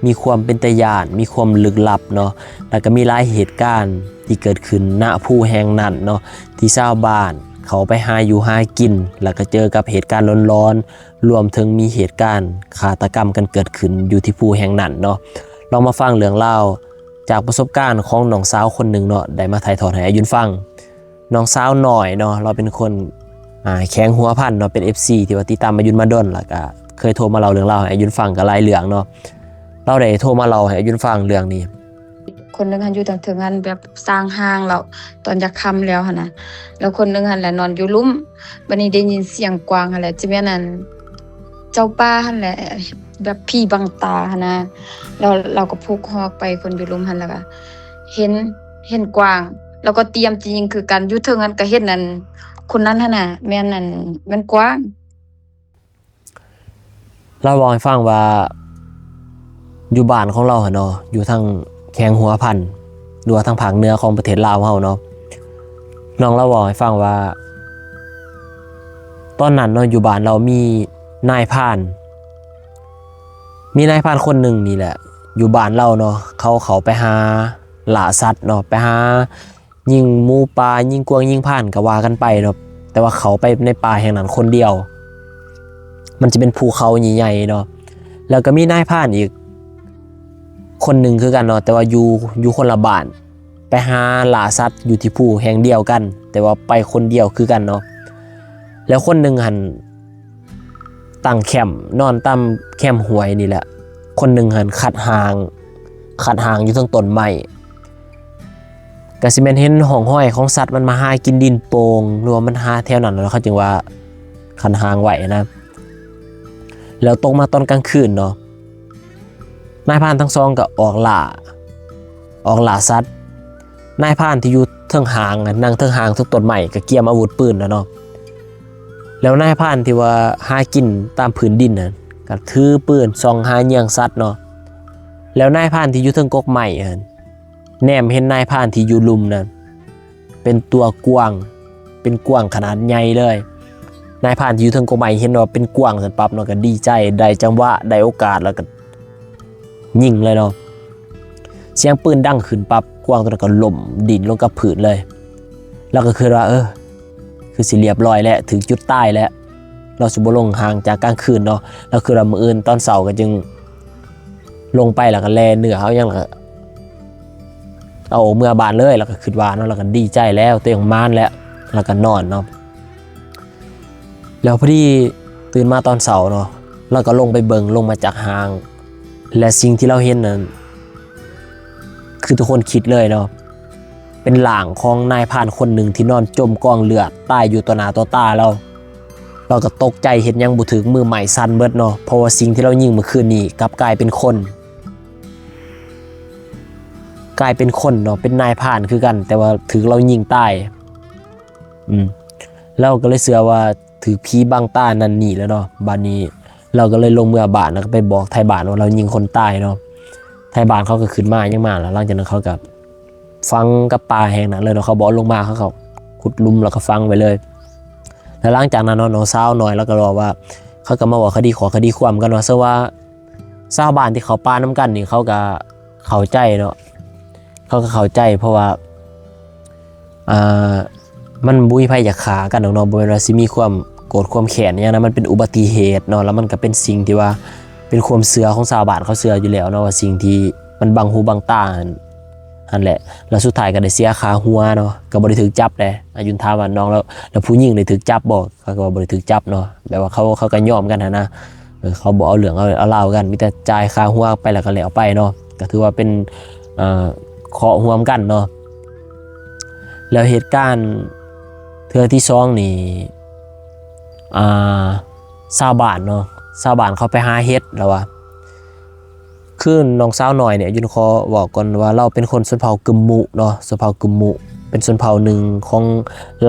มีความเป็นตาย้านมีความลึกลับเนาะแล้วก็มีหลายเหตุการณ์ที่เกิดขึ้นณผู้แห่งนั้นเนาะที่ชาวบ้านเขาไปหาอยู่หากินแล้วก็เจอกับเหตุการณ์ร้อนๆรวมถึงมีเหตุการณ์ฆาตกรรมกันเกิดขึ้นอยู่ที่ภูแห่งนั้นเนาะลองมาฟังเรื่องเล่าจากประสบการณ์ของน้องสาวคนหนึ่งเนาะได้มาถ่ายทอดให้อายุนฟังน้องสาวหน่อยเนาะเราเป็นคนแข้งหัวพันเนาะเป็น FC ที่ว่าติดตามอายุนมาดนแล้วก็เคยโทรมาเล่าเรื่องเล่าให้อายุนฟังก็หลายเรื่องเนาะเราได้โทรมาเล่าให้อายุนฟังเรื่องนี้ คนนึงหันอยู่ทางถึงหันแบบสร้างห้างแล้วตอนจะค่ำแล้วหั่นน่ะแล้วคนนึงหันแหละนอนอยู่ลุ่มบัดนี้ได้ยินเสียงกวางหั่นแหละจะแม่นอั่นเจ้าป่าหั่นแหละแบบผีบังตาหั่นนะแล้วเราก็พุกฮอกไปคนอยู่ลุ่มหั่นแล้วก็เห็นกวางแล้วก็เตรียมจริงคือกันอยู่เทิงหันก็เห็นนั่นคนนั้นหั่นน่ะแม่นนั่นแม่นกวาง เราบอกให้ฟังว่าอยู่บ้านของเราเนาะอยู่ทางแขงหัวพันหรือว่าทางภาคเหนือของประเทศลาวเฮาเนาะน้องเราบอกให้ฟังว่าตอนนั้นเนาะอยู่บ้านเรามีนายพรานคนหนึ่งนี่แหละอยู่บ้านเราเนาะเขาไปหาล่าสัตว์เนาะไปหายิงหมูป่ายิงกวางยิงผ่านก็ว่ากันไปเนาะแต่ว่าเขาไปในป่าแห่งนั้นคนเดียวมันจะเป็นภูเขาใหญ่ๆเนาะแล้วก็มีนายพรานอีกคนหนึ่งคือกันเนาะแต่ว่าอยู่คนละบ้านไปหาล่าสัตว์อยู่ที่ภูแห่งเดียวกันแต่ว่าไปคนเดียวคือกันเนาะแล้วคนหนึ่งหันตั้งแคมป์นอนตามแคมป์หวยนี่แหละคนหนึ่งหันขัดหางอยู่ทั้งต้นไม้ก็สิแม่นเห็นห้องห้อยของสัตว์มันมาหากินดินโป่งหรือว่ามันหาแถวนั้นแล้วเขาจึงว่าขัดหางไว้นะแล้วตกมาตอนกลางคืนเนาะนายพรานทั้งสองก็ออกล่าสัตว์นายพรานที่อยู่เทิงหางนั่งเทิงหางทุกต้นไม้ก็เกียมอาวุธปืนแล้วเนาะแล้วนายพรานที่ว่าหากินตามพื้นดินน่ะก็ถือปืนส่องหาเหยี่ยงสัตว์เนาะแล้วนายพรานที่อยู่เทิงกกไม้แนมเห็นนายพรานที่อยู่ลุมนั่นเป็นตัวกวางเป็นกวางขนาดใหญ่เลยนายพรานที่อยู่เทิงกกไม้เห็นว่าเป็นกวางสันปั๊บเนาะก็ดีใจได้จังหวะได้โอกาสแล้วก็ยิงเลยเนาะเสียงปืนดังขึ้นปั๊บกวางตัวนั้นก็ล้มดิ่นลงกับพื้นเลยแล้วก็คือว่าคือสิเรียบร้อยแล้วถึงจุดตายแล้วเราสิบ่ลงห่างจากกลางคืนเนาะแล้วคือเรามื้ออื่นตอนเช้าก็จึงลงไปแล้วก็แลเนื้อเขายังเอาเมื่อบานเลยแล้วก็คิดว่าเนาะแล้วก็ดีใจแล้วตัวเองมานแล้วก็นอนเนาะแล้วพอดีตื่นมาตอนเช้าเนาะเราก็ลงไปเบิ่งลงมาจากหางและสิ่งที่เราเห็นนั้นคือทุกคนคิดเลยเนาะเป็นหล่างของนายพรานคนหนึ่งที่นอนจมกองเลือดตายอยู่ต่อหน้าต่อตาเราก็ตกใจเห็นยังบ่ถึงมือใหม่สั่นเบิดเนาะเพราะว่าสิ่งที่เรายิงเมื่อคืนนี้กลับกลายเป็นคนเนาะเป็นนายพรานคือกันแต่ว่าถึงเรายิงตายเราก็เลยเชื่อว่าถือผีบังตานั่นนี่แล้วเนาะบัดนี้เราก็เลยลงเมื่อบ้านแล้วก็ไปบอกไทบ้านว่าเรายิงคนตายเนาะไทบ้านเขาก็ขึ้นมายังมาแล้วหลังจากนั้นเขาก็ฟังกับป่าแห่งนั้นเลยเนาะเขาบอกลงมาเขาขุดลุมแล้วก็ฟังไปเลยแล้วหลังจากนั้นเนาะน้องสาวหน่อยแล้วก็รอว่าเขาก็มาบอกคดีความกันเนาะซะว่าชาวบ้านที่เขาป่าน้ำกันนี่เขาก็เข้าใจเนาะเขาก็เข้าใจเพราะว่ามันบุยไผอยากขากันเนาะบ่แม่นว่าสิมีความโกรธความแค้นอย่างนั้นมันเป็นอุบัติเหตุเนาะแล้วมันก็เป็นสิ่งที่ว่าเป็นความเชื่อของชาวบ้านเขาเชื่ออยู่แล้วเนาะว่าสิ่งที่มันบังหูบังตาอันแหละแล้วสุดท้ายก็ได้เสียขาหัวเนาะก็บ่ได้ถูกจับเลยอายุนถามว่าน้องแล้วผู้หญิงได้ถูกจับบ่เขาก็บ่ได้ถูกจับเนาะแบบว่าเขาก็ยอมกันนะเขาบ่เอาเรื่องเอาราวกันมีแต่จ่ายค่าหัวไปแล้วก็แล้วไปเนาะก็ถือว่าเป็นเคาะร่วมกันเนาะแล้วเหตุการณ์เทื่อที่2นี่ชาวบ้านเนาะชาวบ้านเขาไปหาเฮ็ดแล้วว่าคือน้องสาวหน่อยเนี่ยยุนขอบอกก่อนว่าเราเป็นคนชนเผ่ากึมมุเนาะชนเผ่ากึมมุเป็นชนเผ่าหนึ่งของ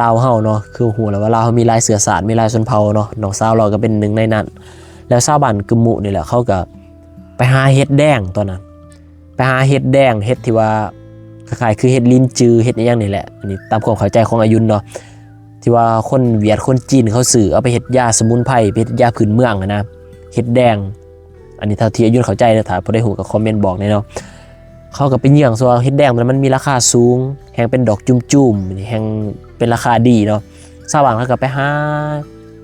ลาวเฮาเนาะคือฮู้แล้วว่าลาวเฮามีหลายเชื้อชาติมีหลายชนเผ่าเนาะน้องสาวเราก็เป็นหนึ่งในนั้นแล้วชาวบ้านกึมมุนี่แหละเขาก็ไปหาเฮ็ดแดงตอนนั้นไปหาเฮ็ดแดงเฮ็ดที่ว่าคล้ายๆคือเฮ็ดลิ้นจือเฮ็ดอีหยังนี่แหละอันนี้ตามความเข้าใจของอายุนเนาะที่ว่าคนเวียดคนจีนเขาสื่อเอาไปเฮ็ดยาสมุนไพรเฮ็ดยาพื้นเมืองนะเฮ็ดแดงอันนี้เท่าที่อายุนเข้าใจนะถ้าบ่ได้ฮู้ก็คอมเมนต์บอกเนาะเขาก็ไปเยี่ยงว่าเฮ็ดแดงมันมีราคาสูงแฮงเป็นดอกจุ่มๆแฮงเป็นราคาดีเนาะชาวบ้านเขาก็ไปหา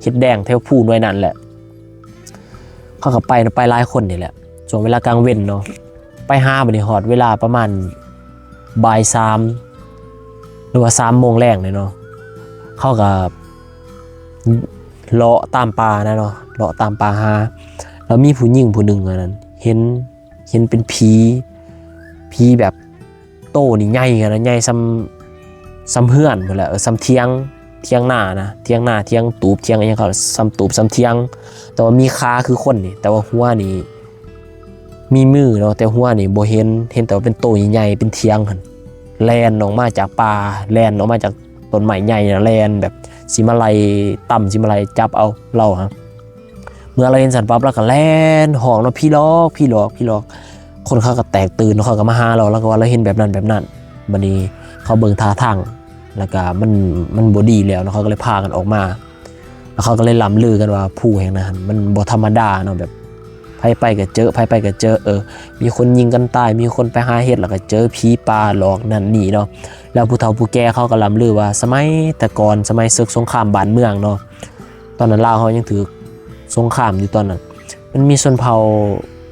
เฮ็ดแดงแถวภูหน่วยนั้นแหละเขาก็ไปหลายคนนี่แหละช่วงเวลากลางเว้นเนาะไปหาบัดนี้ฮอดเวลาประมาณบ่าย3หรือว่า3 โมงแรงเนาะเขาก็เลาะตามป่านะเนาะเลาะตามป่าหาแล้วมีผู้หญิงผู้หนึ่งอันนั้นเห็นเป็นผีแบบ โตนี่ใหญ่กันนะใหญ่ซ้ำเฮือนพุ่นแหละซ้ำเทียงหน้านะเทียงตูบเทียงอะไรอย่างเขาซ้ำตูบซ้ำเทียงแต่ว่ามีขาคือคนนี่แต่ว่าหัวนี่มีมือเนาะแต่หัวนี่บ่เห็นแต่ว่าเป็นโตใหญ่ๆเป็นเทียงหั่นแลนออกมาจากป่าแลนออกมาจากต้นไม้ใหญ่นะแลนแบบสิมาลัยต่ำสิมาลัยจับเอาเราครับเมื่อเราเห็นสันปั๊บเราก็แลนห้องเนาะพี่ลอกคนเขาก็แตกตื่นเขาก็มาหาเราแล้วก็ว่าเราเห็นแบบนั้นบัดนี้เขาเบิ่งท่าทางแล้วก็มันบ่ดีแล้วเนาะเขาก็เลยพากันออกมาแล้วเขาก็เลยล้ำลือกันว่าผู้แห่งนั้นมันบ่ธรรมดาเนาะแบบไผไปก็เจอมีคนยิงกันตายมีคนไปหาเห็ดแล้วก็เจอผีป่าหลอกนั่นนี่เนาะแล้วผู้เฒ่าผู้แก่เขาก็ล้ำลือว่าสมัยแต่ก่อนสมัยศึกสงครามบ้านเมืองเนาะตอนนั้นลาวเขายังถือสงครามอยู่ตอนนั้นมันมีชนเผ่า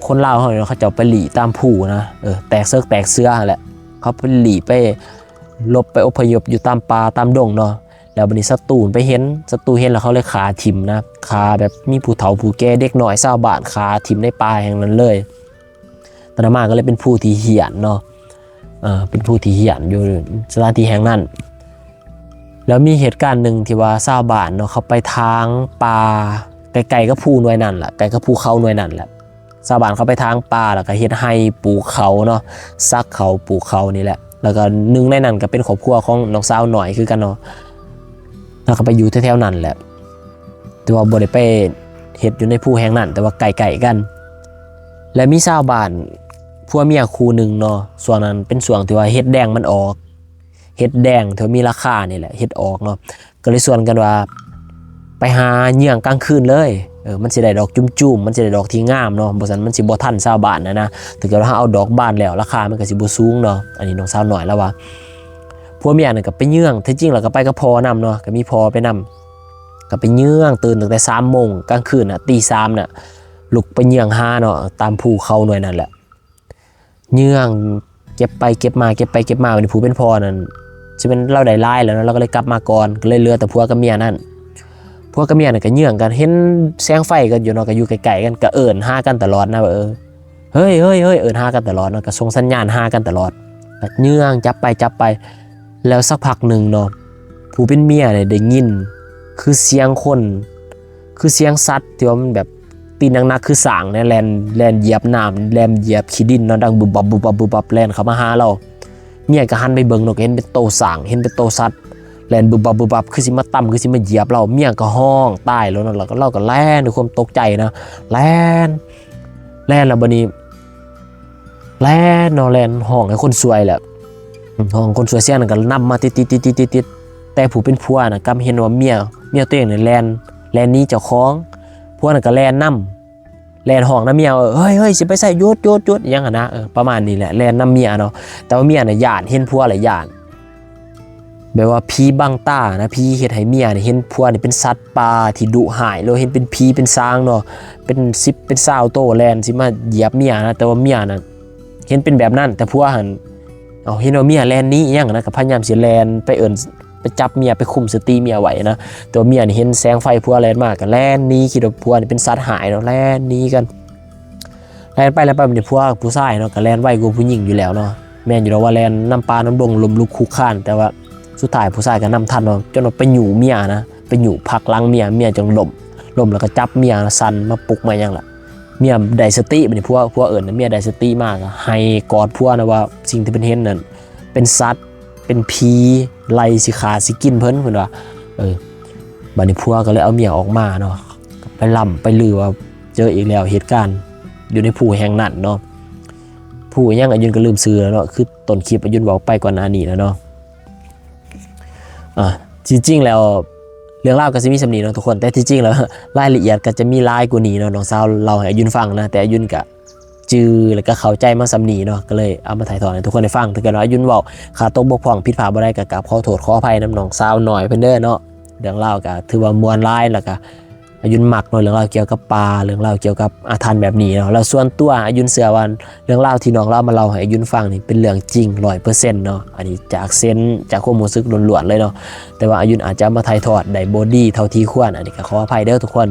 คนลาวเขาเนี่ยเขาจะไปหลีตามผู้นะแตกเสื้อแหละเขาไปหลีไปลบไปอพยพอยู่ตามป่าตามดงเนาะแล้วบัดนี้ศัตรูเห็นแล้วเขาเลยขาทิ่มนะขาแบบมีผู้เฒ่าผู้แก่เด็กน้อยชาวบ้านขาทิ่มในป่าแห่งนั้นเลยตอนนั้นมาก็เลยเป็นผู้ที่เหี้ยนเนาะเป็นผู้ที่เหี้ยนอยู่สถานที่แห่งนั้นแล้วมีเหตุการณ์หนึ่งที่ว่าชาวบ้านเนาะเขาไปทางป่าไกลๆก็ภูหน่วยนั่นแหละไกลก็ภูเขาหน่วยนั่นแหละชาวบ้านเขาไปทางป่าแล้วก็เฮ็ดให้ปลูกเขาเนาะซักเขาปลูกเขานี่แหละแล้วก็หนึ่งในนั้นก็เป็นครอบครัวของน้องสาวหน่อยคือกันเนาะแล้วก็ไปอยู่แถวๆนั้นแหละแต่ว่าบ่ได้ไปเฮ็ดอยู่ในภูแห่งนั้นแต่ว่าไกลๆกันและมีชาวบ้านผัวเมียคู่หนึ่งเนาะส่วนนั้นเป็นส่วนที่ว่าเฮ็ดแดงมันออกเฮ็ดแดงที่มีราคานี่แหละเฮ็ดออกเนาะก็เลยส่วนกันว่าไปหาเหยื่อกลางคืนเลยมันสิได้ดอกจุ่มๆมันสิได้ดอกที่งามเนาะบ่ซั่นมันสิบ่ทันชาวบ้านนะถ้าเกิดว่าเอาดอกบานแล้วราคามันก็สิบ่สูงเนาะอันนี้น้องสาวน้อยแล้วว่าผัวเมียน่ะก็ไปเหยื่อที่จริงแล้วก็ไปกับพ่อนำเนาะก็มีพ่อไปนำก็ไปเหยื่อตื่นตั้งแต่ 3:00 นกลางคืนน่ะ 3:00 นน่ะลุกไปเหยื่อหาเนาะตามภูเขาหน่วยนั่นแหละเหยื่อเก็บไปเก็บมาวันนี้ผู้เป็นพ่อนั่นสิเป็นเราได้หลายแล้วเนาะเราก็เลยกลับมาก่อนก็เลยเหลือแต่ผัวกับเมียนั่นพวกกับเมียน่ะก็เยื่องกันเห็นแสงไฟกันอยู่เนาะก็อยู่ไกลๆกันก็เอิ้นหากันตลอดนะว่าเฮ้ยเอิ้นหากันตลอดเนาะก็ส่งสัญญาณหากันตลอดก็เยื่องจับไปแล้วสักพักหนึ่งเนาะผู้เป็นเมียเนี่ยได้ยินคือเสียงคนคือเสียงสัตว์ที่ว่ามันแบบตีนนักๆคือสางเนี่ยแลนเหยียบน้ำแลนเหยียบขี้ดินเนาะดังบุบบับแลนเข้ามาหาเราเมียก็หันไปเบิ่งเนาะเห็นเป็นโตสางเห็นเป็นโตสัตว์แลนบุบบับคือสิมาต่ำคือสิมาเหยียบเราเมียก็ห้องตายแล้วเนาะเราก็แล่นด้วยความตกใจนะแล่นแล้วบัดนี้แล่นเนาะแล่นห้องให้คนสวยแหละห้องคนสวยเสียงนั่นก็นำมาติดแต่ผู้เป็นผัวน่ะกำเห็นว่าเมียตัวเองเนี่ยแลนนี้เจ้าของผัวน่ะก็แล่นนำแล่นห้องนะเมียเฮ้ยสิไปใส่หยุดยังนะประมาณนี้แหละแล่นนำเมียเนาะแต่ว่าเมียน่ะย่านเห็นผัวหลายย่านแบบว่าผีบังตานะผีเฮ็ดให้เมียนี่เห็นผัวนี่เป็นสัตว์ป่าที่ดุร้ายแล้วเห็นเป็นผีเป็นช้างเนาะเป็น10เป็น20โตแล่นสิมาเหยียบเมียนะแต่ว่าเมียน่ะเห็นเป็นแบบนั้นแต่ผัวหั่นเอาเห็นว่าเมียแล่นนี้ยังนะก็พยายามสิแล่นไปไปจับเมียไปคุมสติเมียไว้นะแต่ว่าเมียนี่เห็นแสงไฟผัวแล่นมาก็แล่นหนีคิดว่าผัวนี่เป็นสัตว์หายเนาะแล่นหนีกันแล่นไปมันผัวผู้ชายเนาะก็แล่นไวกว่าผู้หญิงอยู่แล้วเนาะแม่นอยู่แล้วว่าแล่นน้ำปลาน้ำดงลมลุกคุกคานแต่ว่าสุดท้ายผู้ชายก็นำทันเนาะจนไปอยู่เมียนะไปอยู่พักหลังเมียจนล้มแล้วก็จับเมียสั่นมาปลุกมายังล่ะเมียได้สติบัดนี้ผัวเอิ้นเมียได้สติมากให้กอดผัวนะว่าสิ่งที่เป็นเห็นนั่นเป็นสัตว์เป็นผีไล่สิขาสิกินเพิ่นว่าบัดนี้ผัวก็เลยเอาเมียออกมาเนาะไปล่ำไปลือว่าเจออีกแล้วเหตุการณ์อยู่ในภูแห่งนั้นเนาะผู้ยังอายุนก็ลืมซื้อแล้วเนาะคือต้นคลิปอายุนบอกไปก่อนหน้านี้แล้วเนาะจริงๆแล้วเรื่องเล่าก็จะมีสำนีเนาะทุกคนแต่ที่จริงแล้วรายละเอียดก็จะมีหลายกว่านี้เนาะน้องสาวเราให้อายุนฟังนะแต่อายุนก็จือแล้วก็เข้าใจมาสำนีเนาะก็เลยเอามาถ่ายทอดให้ทุกคนได้ฟังถ้าเกิดว่าอายุนบอกขาตกบกพร่องผิดพลาดบ่ได้ก็กราบขอโทษขออภัยน้ำน้องสาวหน่อยเพิ่นเด้อเนาะเรื่องเล่าก็ถือว่ามวลหลายแล้วก็อายุนมักเนาะเรื่องเล่าเกี่ยวกับปลาเรื่องเล่าเกี่ยวกับอาถรรพ์แบบนี้เนาะแล้วส่วนตัวอายุนเชื่อว่าเรื่องเล่าที่น้องเล่ามาเล่าให้อายุนฟังนี่เป็นเรื่องจริง 100% เนาะอันนี้จากเซนส์จากความรู้สึกล้วนๆเลยเนาะแต่ว่าอายุนอาจจะมาถ่ายทอดได้บ่ดีเท่าที่ควรอันนี้ก็ขออภัยเด้อทุกคน